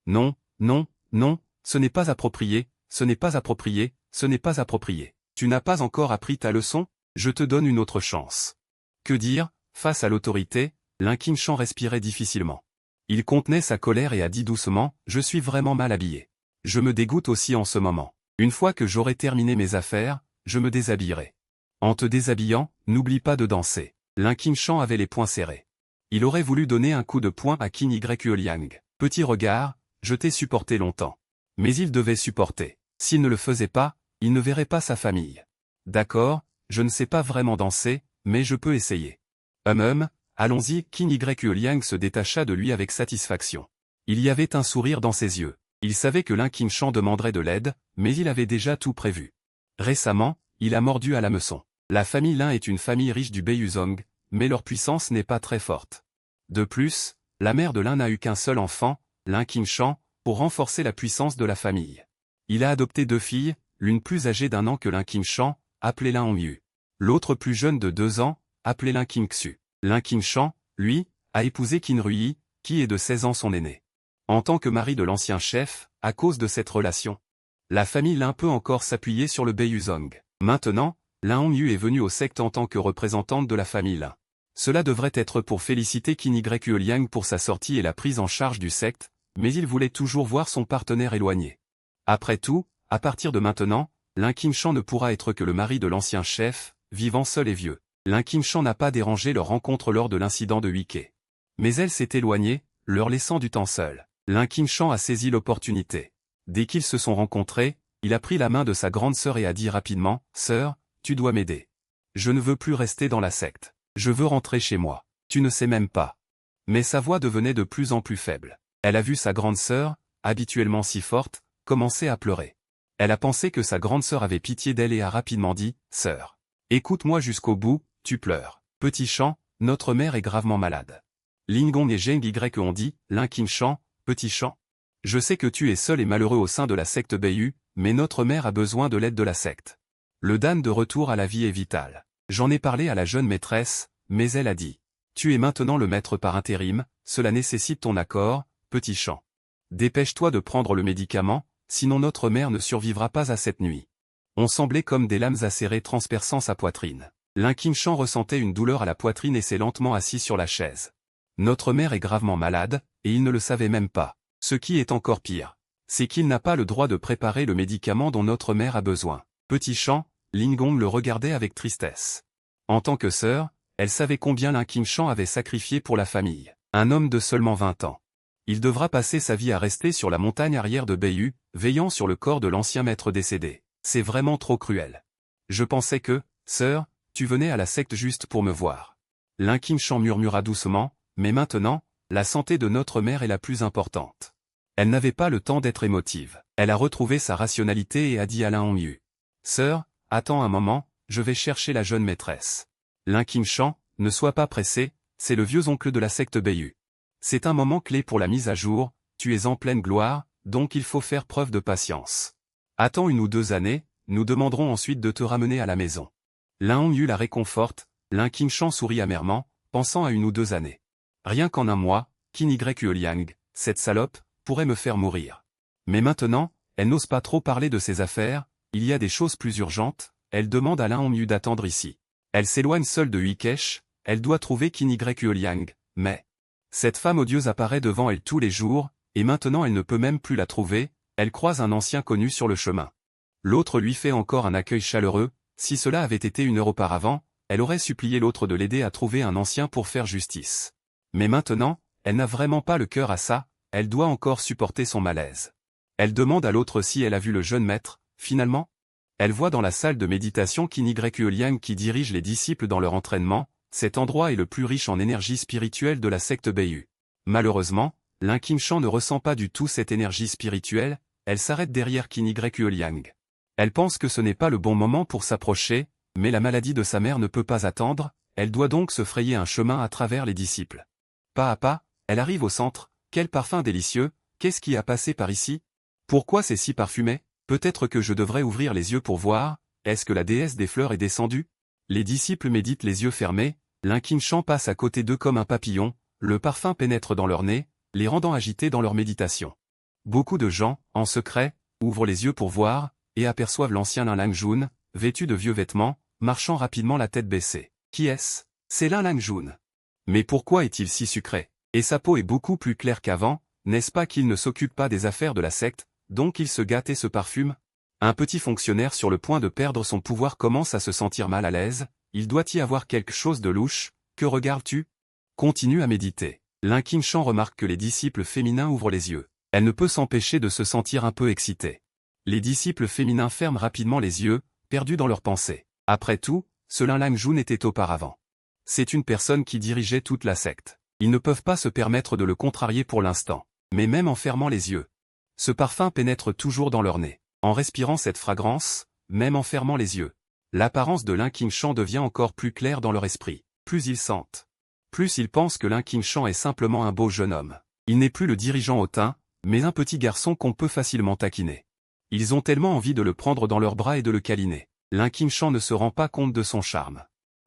Non, non, non, ce n'est pas approprié, ce n'est pas approprié, ce n'est pas approprié. Tu n'as pas encore appris ta leçon? Je te donne une autre chance. Que dire? Face à l'autorité, Lin Qingshan respirait difficilement. Il contenait sa colère et a dit doucement, je suis vraiment mal habillé. Je me dégoûte aussi en ce moment. Une fois que j'aurai terminé mes affaires, je me déshabillerai. En te déshabillant, n'oublie pas de danser. Lin Qingshan avait les poings serrés. Il aurait voulu donner un coup de poing à Qin Yueliang. Petit regard, je t'ai supporté longtemps. Mais il devait supporter. S'il ne le faisait pas, il ne verrait pas sa famille. D'accord, je ne sais pas vraiment danser, mais je peux essayer. Allons-y. Qin Yueliang se détacha de lui avec satisfaction. Il y avait un sourire dans ses yeux. Il savait que Lin Qingshan demanderait de l'aide, mais il avait déjà tout prévu. Récemment, il a mordu à l'hameçon. La famille Lin est une famille riche du Beiyuzong, mais leur puissance n'est pas très forte. De plus, la mère de Lin n'a eu qu'un seul enfant, Lin Qingshan, pour renforcer la puissance de la famille. Il a adopté 2 filles, l'une plus âgée d'1 an que Lin Qingshan, appelée Lin Hongyu. L'autre plus jeune de 2 ans, appelée Lin Qingxu. Lin Qingshan, lui, a épousé Qin Ruyi, qui est de 16 ans son aîné. En tant que mari de l'ancien chef, à cause de cette relation, la famille Lin peut encore s'appuyer sur le Beiyuzong. Maintenant, Lin Hongyu est venue au secte en tant que représentante de la famille Lin. Cela devrait être pour féliciter Qin Yue Liang pour sa sortie et la prise en charge du secte, mais il voulait toujours voir son partenaire éloigné. Après tout, à partir de maintenant, Lin Qingshan ne pourra être que le mari de l'ancien chef, vivant seul et vieux. Lin Qingshan n'a pas dérangé leur rencontre lors de l'incident de Huike. Mais elle s'est éloignée, leur laissant du temps seul. Lin Qingshan a saisi l'opportunité. Dès qu'ils se sont rencontrés, il a pris la main de sa grande sœur et a dit rapidement, « Sœur, tu dois m'aider. Je ne veux plus rester dans la secte. Je veux rentrer chez moi. Tu ne sais même pas. » Mais sa voix devenait de plus en plus faible. Elle a vu sa grande sœur, habituellement si forte, commencer à pleurer. Elle a pensé que sa grande sœur avait pitié d'elle et a rapidement dit, « Sœur, écoute-moi jusqu'au bout, tu pleures. Petit Chan, notre mère est gravement malade. » Lingong et Zheng Y ont dit, « Lin Qingshan, Petit Chan. Je sais que tu es seul et malheureux au sein de la secte Beiyu, mais notre mère a besoin de l'aide de la secte. Le Dan de retour à la vie est vital. J'en ai parlé à la jeune maîtresse, mais elle a dit, « Tu es maintenant le maître par intérim, cela nécessite ton accord, Petit Chan. Dépêche-toi de prendre le médicament, sinon notre mère ne survivra pas à cette nuit. » On semblait comme des lames acérées transperçant sa poitrine. Lin Qingshan ressentait une douleur à la poitrine et s'est lentement assis sur la chaise. Notre mère est gravement malade, et il ne le savait même pas. Ce qui est encore pire, c'est qu'il n'a pas le droit de préparer le médicament dont notre mère a besoin. Petit Chan, Lingong le regardait avec tristesse. En tant que sœur, elle savait combien Lin Qingshan avait sacrifié pour la famille. Un homme de seulement 20 ans. Il devra passer sa vie à rester sur la montagne arrière de Beiyu, veillant sur le corps de l'ancien maître décédé. C'est vraiment trop cruel. Je pensais que, sœur, tu venais à la secte juste pour me voir. Lin Qingshan murmura doucement, mais maintenant, la santé de notre mère est la plus importante. Elle n'avait pas le temps d'être émotive. Elle a retrouvé sa rationalité et a dit à Lin Hongyu. Sœur, attends un moment, je vais chercher la jeune maîtresse. Lin Qingshan, ne sois pas pressé, c'est le vieux oncle de la secte Beiyu. C'est un moment clé pour la mise à jour, tu es en pleine gloire, donc il faut faire preuve de patience. Attends 1 ou 2 années, nous demanderons ensuite de te ramener à la maison. Lin Hongyu la réconforte, Lin Qingshan sourit amèrement, pensant à 1 ou 2 années. Rien qu'en un mois, Qin Yue Liang, cette salope, pourrait me faire mourir. Mais maintenant, elle n'ose pas trop parler de ses affaires, il y a des choses plus urgentes, elle demande à Lin Hongyu d'attendre ici. Elle s'éloigne seule de Huikesh, elle doit trouver Qin Yue Liang, mais... Cette femme odieuse apparaît devant elle tous les jours, et maintenant elle ne peut même plus la trouver, elle croise un ancien connu sur le chemin. L'autre lui fait encore un accueil chaleureux, si cela avait été 1 heure auparavant, elle aurait supplié l'autre de l'aider à trouver un ancien pour faire justice. Mais maintenant, elle n'a vraiment pas le cœur à ça, elle doit encore supporter son malaise. Elle demande à l'autre si elle a vu le jeune maître, finalement. Elle voit dans la salle de méditation Qin Yue Liang qui dirige les disciples dans leur entraînement, cet endroit est le plus riche en énergie spirituelle de la secte Beiyu. Malheureusement, Lin Qingshan ne ressent pas du tout cette énergie spirituelle, elle s'arrête derrière Qin Yue Liang. Elle pense que ce n'est pas le bon moment pour s'approcher, mais la maladie de sa mère ne peut pas attendre, elle doit donc se frayer un chemin à travers les disciples. Pas à pas, elle arrive au centre, quel parfum délicieux, qu'est-ce qui a passé par ici? Pourquoi c'est si parfumé? Peut-être que je devrais ouvrir les yeux pour voir, est-ce que la déesse des fleurs est descendue? Les disciples méditent les yeux fermés, Lin Qingshan passe à côté d'eux comme un papillon, le parfum pénètre dans leur nez, les rendant agités dans leur méditation. Beaucoup de gens, en secret, ouvrent les yeux pour voir, et aperçoivent l'ancien Lin Langjun, vêtu de vieux vêtements, marchant rapidement la tête baissée. Qui est-ce? C'est Lin Langjun. Mais pourquoi est-il si sucré? Et sa peau est beaucoup plus claire qu'avant, n'est-ce pas qu'il ne s'occupe pas des affaires de la secte, donc il se gâte et se parfume? Un petit fonctionnaire sur le point de perdre son pouvoir commence à se sentir mal à l'aise, il doit y avoir quelque chose de louche, que regardes-tu? Continue à méditer. Lin Qingshan remarque que les disciples féminins ouvrent les yeux. Elle ne peut s'empêcher de se sentir un peu excitée. Les disciples féminins ferment rapidement les yeux, perdus dans leurs pensées. Après tout, ce Lin Langjun était auparavant. C'est une personne qui dirigeait toute la secte. Ils ne peuvent pas se permettre de le contrarier pour l'instant. Mais même en fermant les yeux, ce parfum pénètre toujours dans leur nez. En respirant cette fragrance, même en fermant les yeux, l'apparence de Lin Qingshan devient encore plus claire dans leur esprit. Plus ils sentent, plus ils pensent que Lin Qingshan est simplement un beau jeune homme. Il n'est plus le dirigeant hautain, mais un petit garçon qu'on peut facilement taquiner. Ils ont tellement envie de le prendre dans leurs bras et de le câliner. Lin Qingshan ne se rend pas compte de son charme.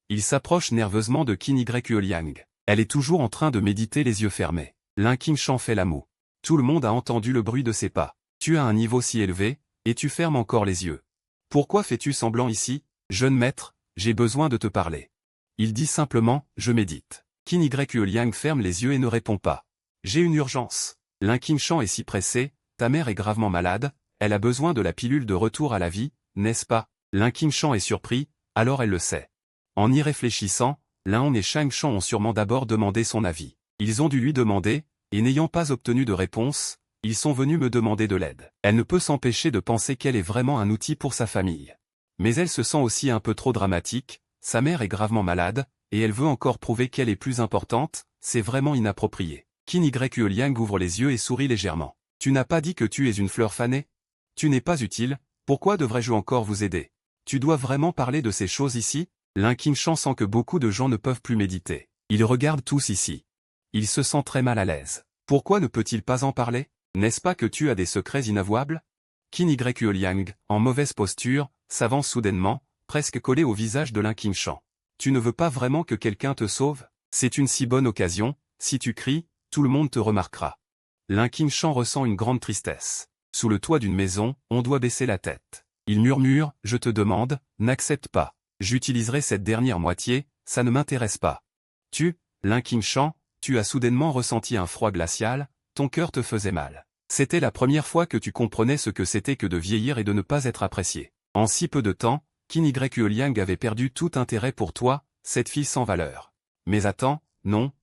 Il s'approche nerveusement de Qin Yue Liang. Elle est toujours en train de méditer les yeux fermés. Lin Qingshan fait la moue. Tout le monde a entendu le bruit de ses pas. Tu as un niveau si élevé, et tu fermes encore les yeux. Pourquoi fais-tu semblant ici, jeune maître? J'ai besoin de te parler. Il dit simplement « Je médite ». Qin Yue Liang ferme les yeux et ne répond pas. « J'ai une urgence. Lin Qingshan est si pressé, ta mère est gravement malade, elle a besoin de la pilule de retour à la vie, n'est-ce pas ?» Lin Qingshan est surpris, alors elle le sait. En y réfléchissant, Lin Hong et Shang Shan ont sûrement d'abord demandé son avis. Ils ont dû lui demander, et n'ayant pas obtenu de réponse, ils sont venus me demander de l'aide. Elle ne peut s'empêcher de penser qu'elle est vraiment un outil pour sa famille. Mais elle se sent aussi un peu trop dramatique, sa mère est gravement malade, et elle veut encore prouver qu'elle est plus importante, c'est vraiment inapproprié. Qin Yue Liang ouvre les yeux et sourit légèrement. Tu n'as pas dit que tu es une fleur fanée? Tu n'es pas utile, pourquoi devrais-je encore vous aider? Tu dois vraiment parler de ces choses ici? Lin Qingshan sent que beaucoup de gens ne peuvent plus méditer. Ils regardent tous ici. Il se sent très mal à l'aise. Pourquoi ne peut-il pas en parler? N'est-ce pas que tu as des secrets inavouables? Qin Yue Liang, en mauvaise posture, s'avance soudainement, presque collé au visage de Lin Qingshan. Tu ne veux pas vraiment que quelqu'un te sauve? C'est une si bonne occasion, si tu cries, tout le monde te remarquera. Lin Qingshan ressent une grande tristesse. Sous le toit d'une maison, on doit baisser la tête. Il murmure, je te demande, n'accepte pas. J'utiliserai cette dernière moitié, ça ne m'intéresse pas. Lin Qingshan, tu as soudainement ressenti un froid glacial, ton cœur te faisait mal. C'était la première fois que tu comprenais ce que c'était que de vieillir et de ne pas être apprécié. En si peu de temps, Qin Yue Liang avait perdu tout intérêt pour toi, cette fille sans valeur. Mais attends, non,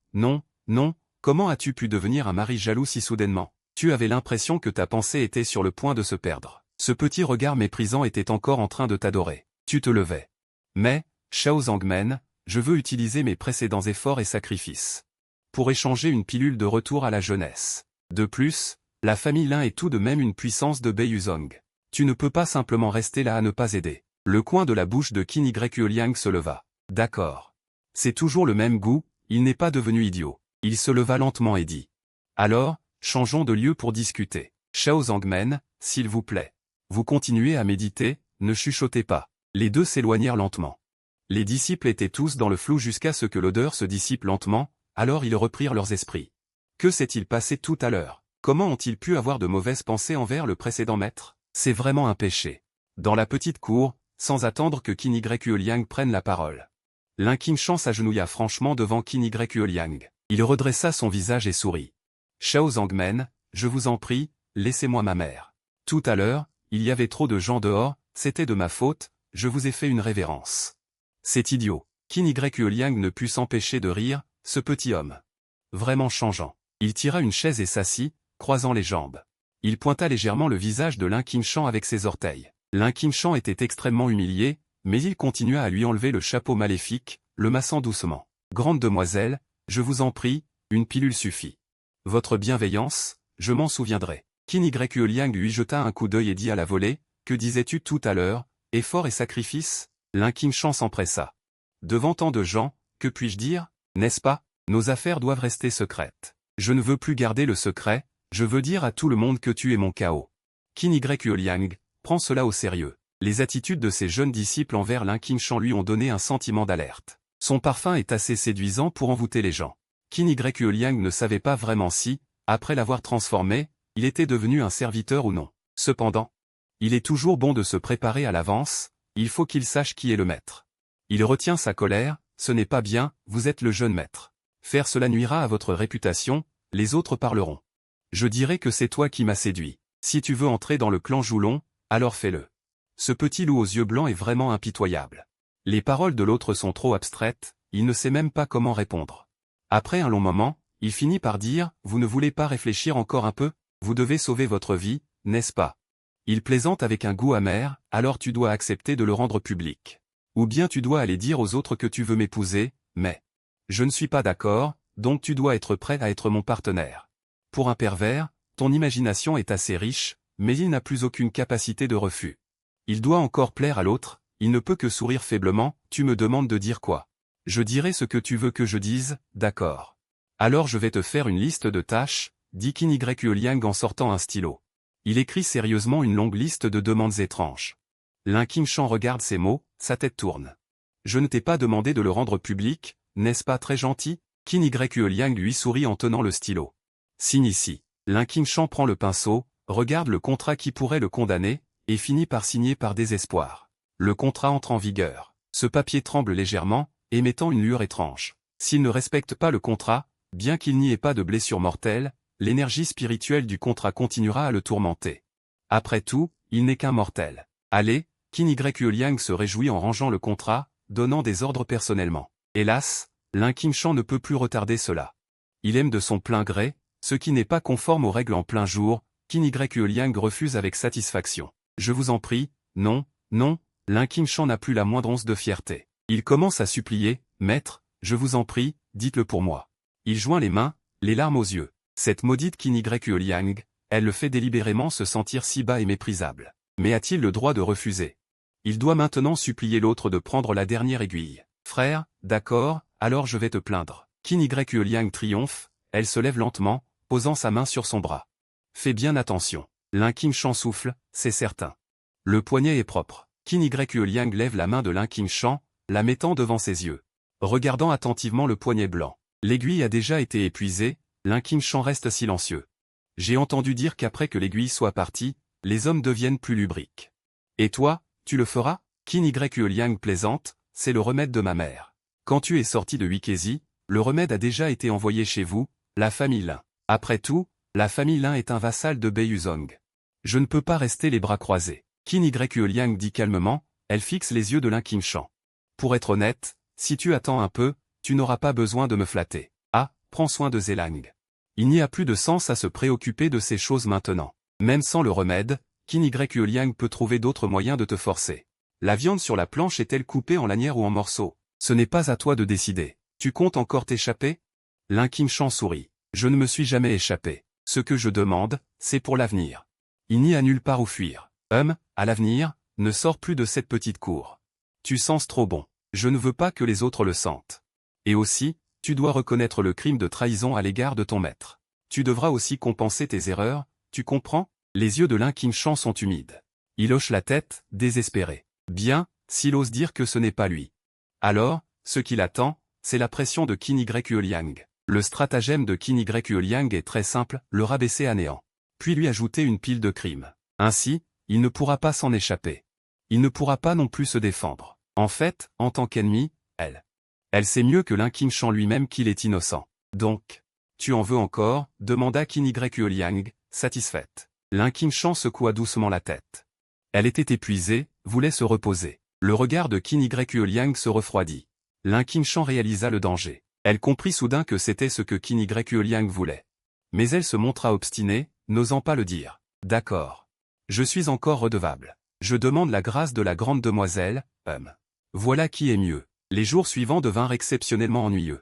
comment as-tu pu devenir un mari jaloux si soudainement? Tu avais l'impression que ta pensée était sur le point de se perdre. Ce petit regard méprisant était encore en train de t'adorer. Tu te levais. Mais, Shao Zhangmen, je veux utiliser mes précédents efforts et sacrifices pour échanger une pilule de retour à la jeunesse. De plus, la famille Lin est tout de même une puissance de Beiyuzong. Tu ne peux pas simplement rester là à ne pas aider. Le coin de la bouche de Qin Yue Liang se leva. D'accord. C'est toujours le même goût, il n'est pas devenu idiot. Il se leva lentement et dit. Alors, changeons de lieu pour discuter. Shao Zhangmen, s'il vous plaît. Vous continuez à méditer, ne chuchotez pas. Les deux s'éloignèrent lentement. Les disciples étaient tous dans le flou jusqu'à ce que l'odeur se dissipe lentement, alors ils reprirent leurs esprits. Que s'est-il passé tout à l'heure? Comment ont-ils pu avoir de mauvaises pensées envers le précédent maître? C'est vraiment un péché. Dans la petite cour, sans attendre que Qin Yue Liang prenne la parole. Lin Qingshan s'agenouilla franchement devant Qin Yue Liang. Il redressa son visage et sourit. Shao Zhangmen, je vous en prie, laissez-moi ma mère. Tout à l'heure, il y avait trop de gens dehors, c'était de ma faute, je vous ai fait une révérence. C'est idiot. Qin Yue Liang ne put s'empêcher de rire, ce petit homme. Vraiment changeant. Il tira une chaise et s'assit, croisant les jambes. Il pointa légèrement le visage de Lin Qingshan avec ses orteils. Lin Qingshan était extrêmement humilié, mais il continua à lui enlever le chapeau maléfique, le massant doucement. Grande demoiselle, je vous en prie, une pilule suffit. Votre bienveillance, je m'en souviendrai. Qin Yue Liang lui jeta un coup d'œil et dit à la volée, que disais-tu tout à l'heure, effort et sacrifice? Lin Qingshan s'empressa. Devant tant de gens, que puis-je dire? N'est-ce pas? Nos affaires doivent rester secrètes. Je ne veux plus garder le secret, je veux dire à tout le monde que tu es mon chaos. Qin Yue Liang, prends cela au sérieux. Les attitudes de ses jeunes disciples envers Lin Qingshan lui ont donné un sentiment d'alerte. Son parfum est assez séduisant pour envoûter les gens. Qin Yue Liang ne savait pas vraiment si, après l'avoir transformé, il était devenu un serviteur ou non. Cependant, il est toujours bon de se préparer à l'avance, il faut qu'il sache qui est le maître. Il retient sa colère, ce n'est pas bien, vous êtes le jeune maître. Faire cela nuira à votre réputation, les autres parleront. Je dirai que c'est toi qui m'as séduit. Si tu veux entrer dans le clan Joulon, alors fais-le. Ce petit loup aux yeux blancs est vraiment impitoyable. Les paroles de l'autre sont trop abstraites, il ne sait même pas comment répondre. Après un long moment, il finit par dire, vous ne voulez pas réfléchir encore un peu? Vous devez sauver votre vie, n'est-ce pas? Il plaisante avec un goût amer, alors tu dois accepter de le rendre public. Ou bien tu dois aller dire aux autres que tu veux m'épouser, mais je ne suis pas d'accord, donc tu dois être prêt à être mon partenaire. Pour un pervers, ton imagination est assez riche, mais il n'a plus aucune capacité de refus. Il doit encore plaire à l'autre, il ne peut que sourire faiblement, tu me demandes de dire quoi? Je dirai ce que tu veux que je dise, d'accord. Alors je vais te faire une liste de tâches, dit Qin Yue Liang en sortant un stylo. Il écrit sérieusement une longue liste de demandes étranges. Lin Qingshan regarde ces mots, sa tête tourne. Je ne t'ai pas demandé de le rendre public, n'est-ce pas très gentil? Qin Yue Liang lui sourit en tenant le stylo. Signe ici. Lin Qingshan prend le pinceau, regarde le contrat qui pourrait le condamner, et finit par signer par désespoir. Le contrat entre en vigueur. Ce papier tremble légèrement, émettant une lueur étrange. S'il ne respecte pas le contrat, bien qu'il n'y ait pas de blessure mortelle, l'énergie spirituelle du contrat continuera à le tourmenter. Après tout, il n'est qu'un mortel. Allez, Qin Yue Liang se réjouit en rangeant le contrat, donnant des ordres personnellement. Hélas, Lin Qingshan ne peut plus retarder cela. Il aime de son plein gré, ce qui n'est pas conforme aux règles en plein jour. Qin Yue Liang refuse avec satisfaction. Je vous en prie, non, non, Lin Qingshan n'a plus la moindre once de fierté. Il commence à supplier, maître, je vous en prie, dites-le pour moi. Il joint les mains, les larmes aux yeux. Cette maudite Qin Yue Liang, elle le fait délibérément se sentir si bas et méprisable. Mais a-t-il le droit de refuser? Il doit maintenant supplier l'autre de prendre la dernière aiguille. Frère, d'accord, alors je vais te plaindre. Qin Yue Liang triomphe, elle se lève lentement, posant sa main sur son bras. Fais bien attention. Lin Qingshan souffle, c'est certain. Le poignet est propre. Qin Yue Liang lève la main de Lin Qingshan, la mettant devant ses yeux. Regardant attentivement le poignet blanc. L'aiguille a déjà été épuisée, Lin Qingshan reste silencieux. J'ai entendu dire qu'après que l'aiguille soit partie, les hommes deviennent plus lubriques. Et toi, tu le feras? Qin Yue Liang plaisante, c'est le remède de ma mère. Quand tu es sorti de Wikesi, le remède a déjà été envoyé chez vous, la famille Lin. Après tout, la famille Lin est un vassal de Beiyuzong. Je ne peux pas rester les bras croisés. Qin Yue Liang dit calmement, elle fixe les yeux de Lin Qingshan. Pour être honnête, si tu attends un peu, tu n'auras pas besoin de me flatter. Ah, prends soin de Zhelang. Il n'y a plus de sens à se préoccuper de ces choses maintenant. Même sans le remède, Qin Yue Liang peut trouver d'autres moyens de te forcer. La viande sur la planche est-elle coupée en lanières ou en morceaux? Ce n'est pas à toi de décider. Tu comptes encore t'échapper? Lin Qingshan sourit. Je ne me suis jamais échappé. Ce que je demande, c'est pour l'avenir. Il n'y a nulle part où fuir. À l'avenir, ne sors plus de cette petite cour. Tu sens trop bon. Je ne veux pas que les autres le sentent. Et aussi, tu dois reconnaître le crime de trahison à l'égard de ton maître. Tu devras aussi compenser tes erreurs, tu comprends? Les yeux de Lin Qingshan sont humides. Il hoche la tête, désespéré. Bien, s'il ose dire que ce n'est pas lui. Alors, ce qu'il attend, c'est la pression de Qin Yue Liang. Le stratagème de Qin Yue Liang est très simple, le rabaisser à néant. Puis lui ajouter une pile de crimes. Ainsi, il ne pourra pas s'en échapper. Il ne pourra pas non plus se défendre. En fait, en tant qu'ennemi, elle sait mieux que Lin Qingshan lui-même qu'il est innocent. Donc, tu en veux encore? Demanda Qin Yue Liang, satisfaite. Lin Qingshan secoua doucement la tête. Elle était épuisée, voulait se reposer. Le regard de Qin Yue Liang se refroidit. Lin Qingshan réalisa le danger. Elle comprit soudain que c'était ce que Qin Yue Liang voulait. Mais elle se montra obstinée, n'osant pas le dire. D'accord. Je suis encore redevable. Je demande la grâce de la grande demoiselle, Voilà qui est mieux. Les jours suivants devinrent exceptionnellement ennuyeux.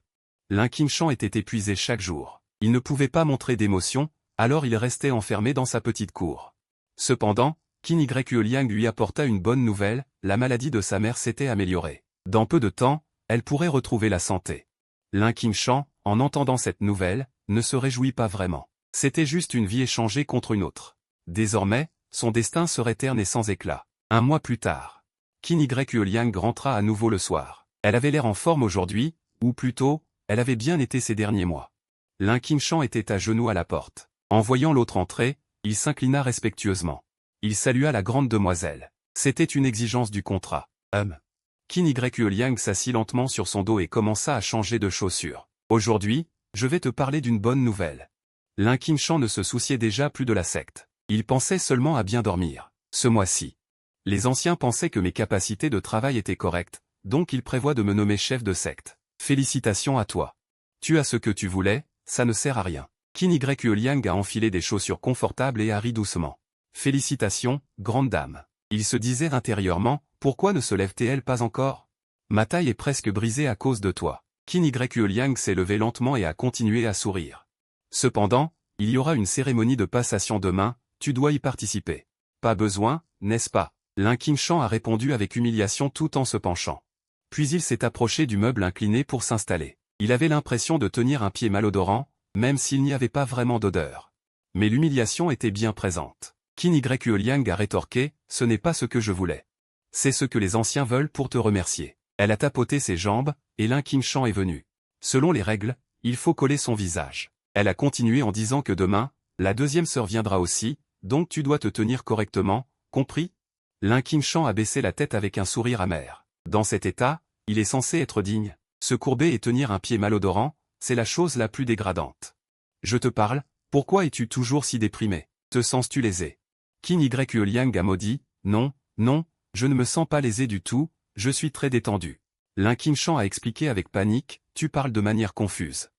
Lin Qingshan était épuisé chaque jour. Il ne pouvait pas montrer d'émotion, alors il restait enfermé dans sa petite cour. Cependant, Qin Yue Liang lui apporta une bonne nouvelle, la maladie de sa mère s'était améliorée. Dans peu de temps, elle pourrait retrouver la santé. Lin Qingshan, en entendant cette nouvelle, ne se réjouit pas vraiment. C'était juste une vie échangée contre une autre. Désormais, son destin serait terne et sans éclat. Un mois plus tard, Qin Yue Liang rentra à nouveau le soir. Elle avait l'air en forme aujourd'hui, ou plutôt, elle avait bien été ces derniers mois. Lin Qingshan était à genoux à la porte. En voyant l'autre entrer, il s'inclina respectueusement. Il salua la grande demoiselle. C'était une exigence du contrat. Qin Yue Liang s'assit lentement sur son dos et commença à changer de chaussures. Aujourd'hui, je vais te parler d'une bonne nouvelle. Lin Qingshan ne se souciait déjà plus de la secte. Il pensait seulement à bien dormir. Ce mois-ci, les anciens pensaient que mes capacités de travail étaient correctes, donc ils prévoient de me nommer chef de secte. Félicitations à toi. Tu as ce que tu voulais, ça ne sert à rien. Qin Yue Liang a enfilé des chaussures confortables et a ri doucement. Félicitations, grande dame. Il se disait intérieurement, pourquoi ne se lève-t-elle pas encore? Ma taille est presque brisée à cause de toi. Qin Yue Liang s'est levé lentement et a continué à sourire. Cependant, il y aura une cérémonie de passation demain, tu dois y participer. Pas besoin, n'est-ce pas? Lin Qingshan a répondu avec humiliation tout en se penchant. Puis il s'est approché du meuble incliné pour s'installer. Il avait l'impression de tenir un pied malodorant, même s'il n'y avait pas vraiment d'odeur. Mais l'humiliation était bien présente. Qin Yue Liang a rétorqué, ce n'est pas ce que je voulais. C'est ce que les anciens veulent pour te remercier. Elle a tapoté ses jambes, et Lin Qingshan est venu. Selon les règles, il faut coller son visage. Elle a continué en disant que demain, la deuxième sœur viendra aussi, donc tu dois te tenir correctement, compris? Lin Qingshan a baissé la tête avec un sourire amer. Dans cet état, il est censé être digne. Se courber et tenir un pied malodorant, c'est la chose la plus dégradante. Je te parle, pourquoi es-tu toujours si déprimé? Te sens-tu lésé? Qin Yue Liang a maudit, non, non, je ne me sens pas lésé du tout, je suis très détendu. Lin Qingshan a expliqué avec panique, tu parles de manière confuse.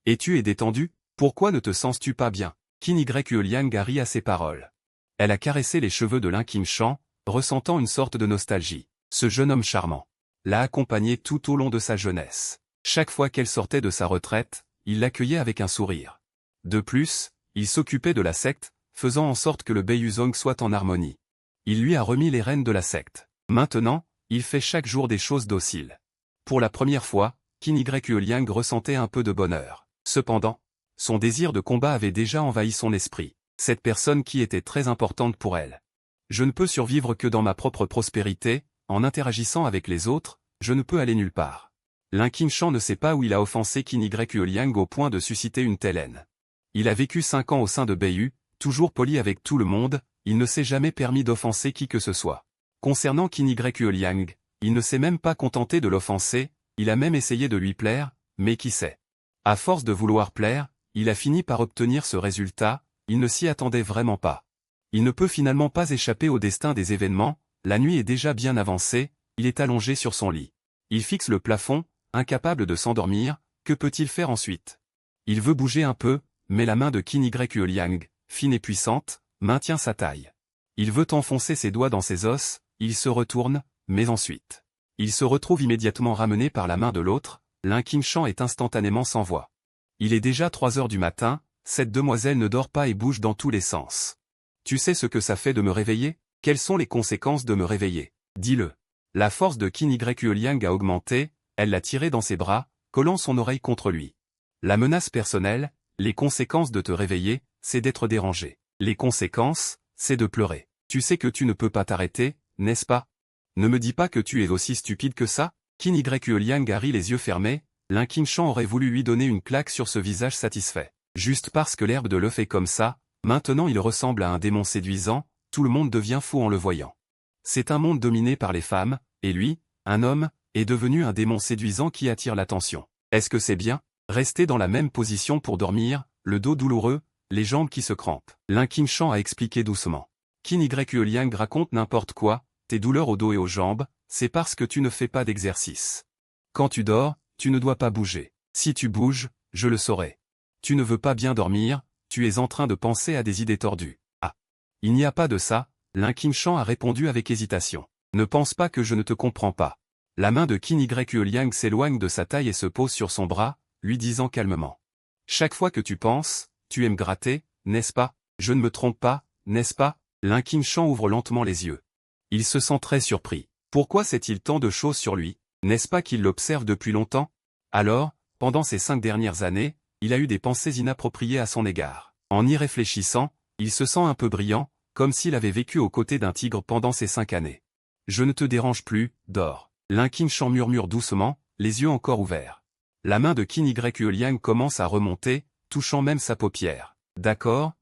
Et tu es détendu? Pourquoi ne te sens-tu pas bien? Qin Yue Liang a ri à ces paroles. Elle a caressé les cheveux de Lin Qingshan, ressentant une sorte de nostalgie. Ce jeune homme charmant l'a accompagné tout au long de sa jeunesse. Chaque fois qu'elle sortait de sa retraite, il l'accueillait avec un sourire. De plus, il s'occupait de la secte, faisant en sorte que le Beiyuzong soit en harmonie. Il lui a remis les rênes de la secte. Maintenant, il fait chaque jour des choses dociles. Pour la première fois, Qin Yue Liang ressentait un peu de bonheur. Cependant, son désir de combat avait déjà envahi son esprit. Cette personne qui était très importante pour elle. Je ne peux survivre que dans ma propre prospérité, en interagissant avec les autres, je ne peux aller nulle part. Lin Qingshan ne sait pas où il a offensé Qin Yue Liang au point de susciter une telle haine. Il a vécu 5 ans au sein de Beiyu, toujours poli avec tout le monde, il ne s'est jamais permis d'offenser qui que ce soit. Concernant Qin Yue Liang, il ne s'est même pas contenté de l'offenser, il a même essayé de lui plaire, mais qui sait. À force de vouloir plaire, il a fini par obtenir ce résultat, il ne s'y attendait vraiment pas. Il ne peut finalement pas échapper au destin des événements, la nuit est déjà bien avancée, il est allongé sur son lit. Il fixe le plafond, incapable de s'endormir, que peut-il faire ensuite? Il veut bouger un peu, mais la main de Qin Yue Liang, fine et puissante, maintient sa taille. Il veut enfoncer ses doigts dans ses os, il se retourne, mais ensuite. Il se retrouve immédiatement ramené par la main de l'autre, Lin Qingshan est instantanément sans voix. Il est déjà 3 heures du matin, cette demoiselle ne dort pas et bouge dans tous les sens. Tu sais ce que ça fait de me réveiller? Quelles sont les conséquences de me réveiller? Dis-le. La force de Qin Yue Liang a augmenté, elle l'a tiré dans ses bras, collant son oreille contre lui. La menace personnelle, les conséquences de te réveiller, c'est d'être dérangé. Les conséquences, c'est de pleurer. Tu sais que tu ne peux pas t'arrêter, n'est-ce pas? Ne me dis pas que tu es aussi stupide que ça? Qin Yue Liang a ri les yeux fermés, Lin Qingshan aurait voulu lui donner une claque sur ce visage satisfait. Juste parce que l'herbe de l'œuf est comme ça, maintenant il ressemble à un démon séduisant, tout le monde devient fou en le voyant. C'est un monde dominé par les femmes, et lui, un homme, est devenu un démon séduisant qui attire l'attention. Est-ce que c'est bien? Rester dans la même position pour dormir, le dos douloureux, les jambes qui se crampent. Lin Qingshan a expliqué doucement. Qin Yue Liang raconte n'importe quoi, tes douleurs au dos et aux jambes, c'est parce que tu ne fais pas d'exercice. Quand tu dors, tu ne dois pas bouger. Si tu bouges, je le saurai. Tu ne veux pas bien dormir, tu es en train de penser à des idées tordues. Ah. Il n'y a pas de ça, Lin Qingshan a répondu avec hésitation. Ne pense pas que je ne te comprends pas. La main de Qin Yue Liang s'éloigne de sa taille et se pose sur son bras, lui disant calmement. Chaque fois que tu penses, tu aimes gratter, n'est-ce pas? Je ne me trompe pas, n'est-ce pas? Lin Qingshan ouvre lentement les yeux. Il se sent très surpris. Pourquoi sait-il tant de choses sur lui? N'est-ce pas qu'il l'observe depuis longtemps? Alors, pendant ces 5 dernières années, il a eu des pensées inappropriées à son égard. En y réfléchissant, il se sent un peu brillant, comme s'il avait vécu aux côtés d'un tigre pendant ces 5 années. Je ne te dérange plus, dors. Lin Qingshan murmure doucement, les yeux encore ouverts. La main de Qin Yue Liang commence à remonter, touchant même sa paupière. D'accord,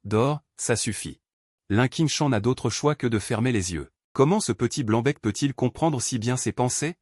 dors, ça suffit. Lin Qingshan n'a d'autre choix que de fermer les yeux. Comment ce petit blanc-bec peut-il comprendre si bien ses pensées?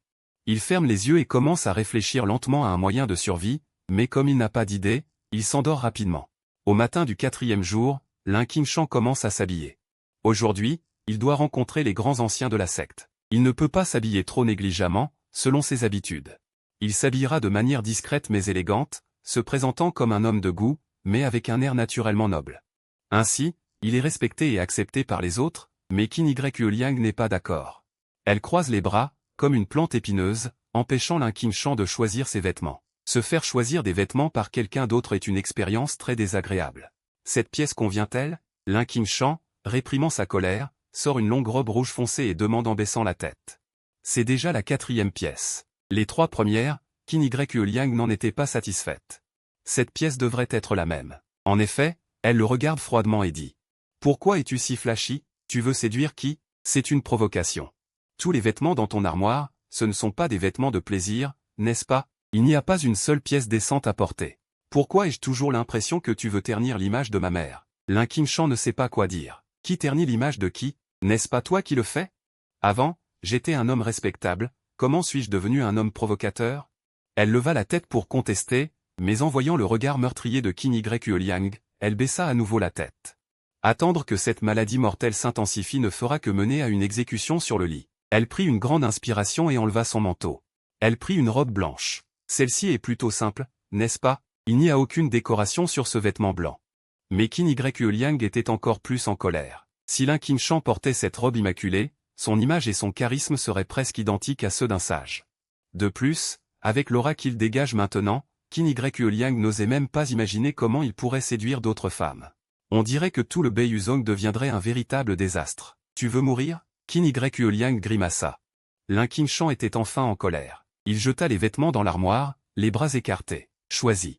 Il ferme les yeux et commence à réfléchir lentement à un moyen de survie, mais comme il n'a pas d'idée, il s'endort rapidement. Au matin du 4e jour, Lin Qingshan commence à s'habiller. Aujourd'hui, il doit rencontrer les grands anciens de la secte. Il ne peut pas s'habiller trop négligemment, selon ses habitudes. Il s'habillera de manière discrète mais élégante, se présentant comme un homme de goût, mais avec un air naturellement noble. Ainsi, il est respecté et accepté par les autres, mais Qin Yue Liang n'est pas d'accord. Elle croise les bras, comme une plante épineuse, empêchant Lin Qingshan de choisir ses vêtements. Se faire choisir des vêtements par quelqu'un d'autre est une expérience très désagréable. Cette pièce convient-elle? Lin Qingshan, réprimant sa colère, sort une longue robe rouge foncé et demande en baissant la tête. C'est déjà la 4e pièce. Les 3 premières, Qin Yue Liang n'en était pas satisfaite. Cette pièce devrait être la même. En effet, elle le regarde froidement et dit. Pourquoi es-tu si flashy? Tu veux séduire qui? C'est une provocation. Tous les vêtements dans ton armoire, ce ne sont pas des vêtements de plaisir, n'est-ce pas? Il n'y a pas une seule pièce décente à porter. Pourquoi ai-je toujours l'impression que tu veux ternir l'image de ma mère? Lin Qingshan ne sait pas quoi dire. Qui ternit l'image de qui? N'est-ce pas toi qui le fais? Avant, j'étais un homme respectable, comment suis-je devenu un homme provocateur? Elle leva la tête pour contester, mais en voyant le regard meurtrier de Qin Yueliang, elle baissa à nouveau la tête. Attendre que cette maladie mortelle s'intensifie ne fera que mener à une exécution sur le lit. Elle prit une grande inspiration et enleva son manteau. Elle prit une robe blanche. Celle-ci est plutôt simple, n'est-ce pas? Il n'y a aucune décoration sur ce vêtement blanc. Mais Qin Yueliang était encore plus en colère. Si Lin Qingshan portait cette robe immaculée, son image et son charisme seraient presque identiques à ceux d'un sage. De plus, avec l'aura qu'il dégage maintenant, Qin Yueliang n'osait même pas imaginer comment il pourrait séduire d'autres femmes. On dirait que tout le Beiyuzong deviendrait un véritable désastre. Tu veux mourir? Qin Yueliang grimaça. Lin Qingshan était enfin en colère. Il jeta les vêtements dans l'armoire, les bras écartés. Choisis.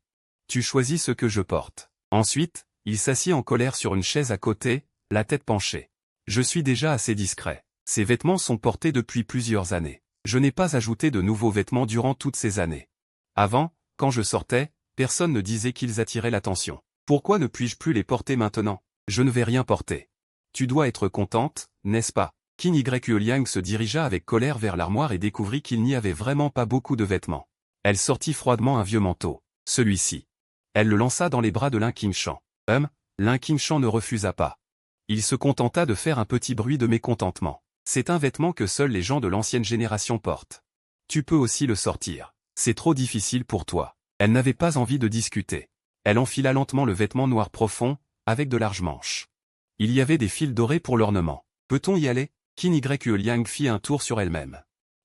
Tu choisis ce que je porte. Ensuite, il s'assit en colère sur une chaise à côté, la tête penchée. Je suis déjà assez discret. Ces vêtements sont portés depuis plusieurs années. Je n'ai pas ajouté de nouveaux vêtements durant toutes ces années. Avant, quand je sortais, personne ne disait qu'ils attiraient l'attention. Pourquoi ne puis-je plus les porter maintenant? Je ne vais rien porter. Tu dois être contente, n'est-ce pas? Qin Yueliang se dirigea avec colère vers l'armoire et découvrit qu'il n'y avait vraiment pas beaucoup de vêtements. Elle sortit froidement un vieux manteau. Celui-ci. Elle le lança dans les bras de Lin Qingshan. Lin Qingshan ne refusa pas. Il se contenta de faire un petit bruit de mécontentement. C'est un vêtement que seuls les gens de l'ancienne génération portent. Tu peux aussi le sortir. C'est trop difficile pour toi. Elle n'avait pas envie de discuter. Elle enfila lentement le vêtement noir profond, avec de larges manches. Il y avait des fils dorés pour l'ornement. Peut-on y aller? Qin Yueliang fit un tour sur elle-même.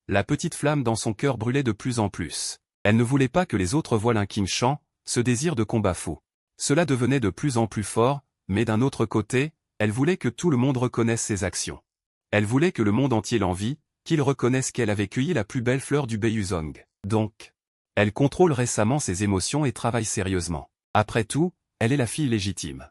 La petite flamme dans son cœur brûlait de plus en plus. Elle ne voulait pas que les autres voient Lin Qingshan, ce désir de combat fou. Cela devenait de plus en plus fort, mais d'un autre côté, elle voulait que tout le monde reconnaisse ses actions. Elle voulait que le monde entier l'envie, qu'il reconnaisse qu'elle avait cueilli la plus belle fleur du Beiyuzong. Donc, elle contrôle récemment ses émotions et travaille sérieusement. Après tout, elle est la fille légitime.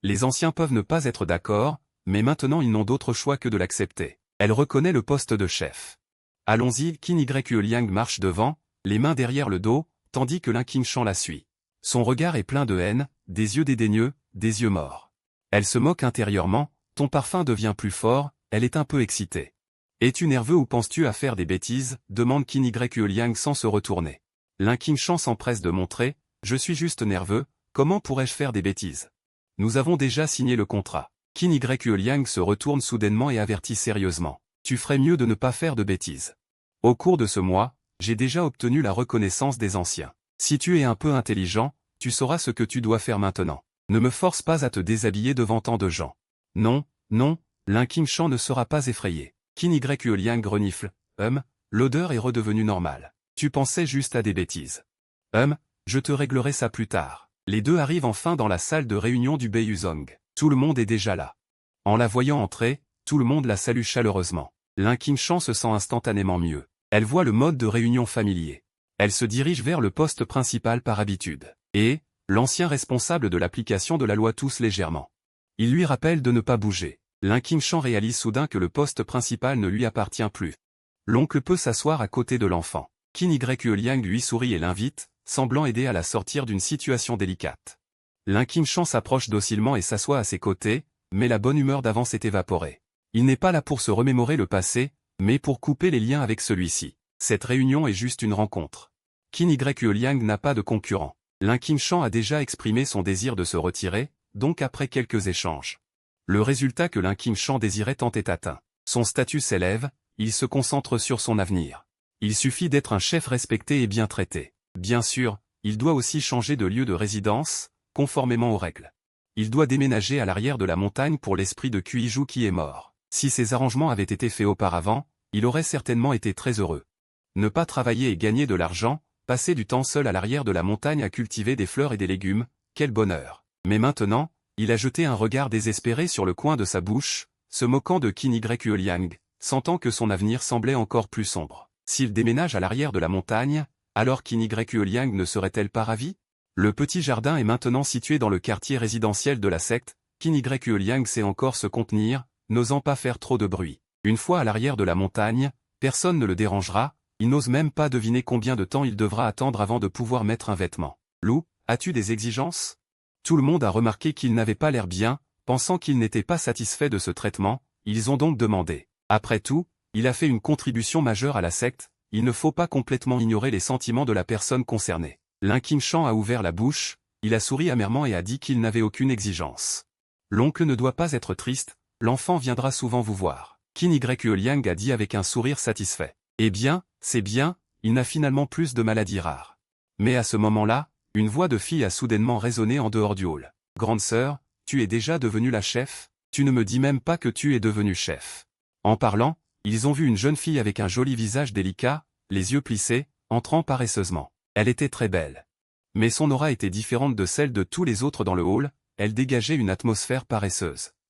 Les anciens peuvent ne pas être d'accord, mais maintenant ils n'ont d'autre choix que de l'accepter. Elle reconnaît le poste de chef. Allons-y, Qin Yueliang marche devant, les mains derrière le dos, tandis que Lin Qingshan la suit. Son regard est plein de haine, des yeux dédaigneux, des yeux morts. Elle se moque intérieurement, ton parfum devient plus fort, elle est un peu excitée. Es-tu nerveux ou penses-tu à faire des bêtises? Demande Qin Yueliang sans se retourner. Lin Qingshan s'empresse de montrer, je suis juste nerveux, comment pourrais-je faire des bêtises? Nous avons déjà signé le contrat. Qin Yueliang se retourne soudainement et avertit sérieusement. Tu ferais mieux de ne pas faire de bêtises. Au cours de ce mois, j'ai déjà obtenu la reconnaissance des anciens. Si tu es un peu intelligent, tu sauras ce que tu dois faire maintenant. Ne me force pas à te déshabiller devant tant de gens. Non, non, Lin Qingshan ne sera pas effrayé. Qin Yueliang renifle. L'odeur est redevenue normale. Tu pensais juste à des bêtises. Je te réglerai ça plus tard. Les deux arrivent enfin dans la salle de réunion du Beiyuzong. Tout le monde est déjà là. En la voyant entrer, tout le monde la salue chaleureusement. Lin Qingshan se sent instantanément mieux. Elle voit le mode de réunion familier. Elle se dirige vers le poste principal par habitude. Et, l'ancien responsable de l'application de la loi tousse légèrement. Il lui rappelle de ne pas bouger. Lin Qingshan réalise soudain que le poste principal ne lui appartient plus. L'oncle peut s'asseoir à côté de l'enfant. Qin Yueliang lui sourit et l'invite, semblant aider à la sortir d'une situation délicate. Lin Qingshan s'approche docilement et s'assoit à ses côtés, mais la bonne humeur d'avant s'est évaporée. Il n'est pas là pour se remémorer le passé, mais pour couper les liens avec celui-ci. Cette réunion est juste une rencontre. Qin Yueliang n'a pas de concurrent. Lin Qingshan a déjà exprimé son désir de se retirer, donc après quelques échanges. Le résultat que Lin Qingshan désirait tant est atteint. Son statut s'élève, il se concentre sur son avenir. Il suffit d'être un chef respecté et bien traité. Bien sûr, il doit aussi changer de lieu de résidence, conformément aux règles. Il doit déménager à l'arrière de la montagne pour l'esprit de Kuiju qui est mort. Si ces arrangements avaient été faits auparavant, il aurait certainement été très heureux. Ne pas travailler et gagner de l'argent, passer du temps seul à l'arrière de la montagne à cultiver des fleurs et des légumes, quel bonheur. Mais maintenant, il a jeté un regard désespéré sur le coin de sa bouche, se moquant de Qin Yueliang, sentant que son avenir semblait encore plus sombre. S'il déménage à l'arrière de la montagne, alors Qin Yueliang ne serait-elle pas ravie? Le petit jardin est maintenant situé dans le quartier résidentiel de la secte. Qin Yueliang sait encore se contenir, n'osant pas faire trop de bruit. Une fois à l'arrière de la montagne, personne ne le dérangera, il n'ose même pas deviner combien de temps il devra attendre avant de pouvoir mettre un vêtement. Lou, as-tu des exigences? Tout le monde a remarqué qu'il n'avait pas l'air bien, pensant qu'il n'était pas satisfait de ce traitement, ils ont donc demandé. Après tout, il a fait une contribution majeure à la secte, il ne faut pas complètement ignorer les sentiments de la personne concernée. L'un Kim Chan a ouvert la bouche, il a souri amèrement et a dit qu'il n'avait aucune exigence. L'oncle ne doit pas être triste, l'enfant viendra souvent vous voir. Qin Yue Liang a dit avec un sourire satisfait. Eh bien, c'est bien, il n'a finalement plus de maladies rares. Mais à ce moment-là, une voix de fille a soudainement résonné en dehors du hall. Grande sœur, tu es déjà devenue la chef? Tu ne me dis même pas que tu es devenue chef. En parlant, ils ont vu une jeune fille avec un joli visage délicat, les yeux plissés, entrant paresseusement. Elle était très belle. Mais son aura était différente de celle de tous les autres dans le hall, elle dégageait une atmosphère paresseuse.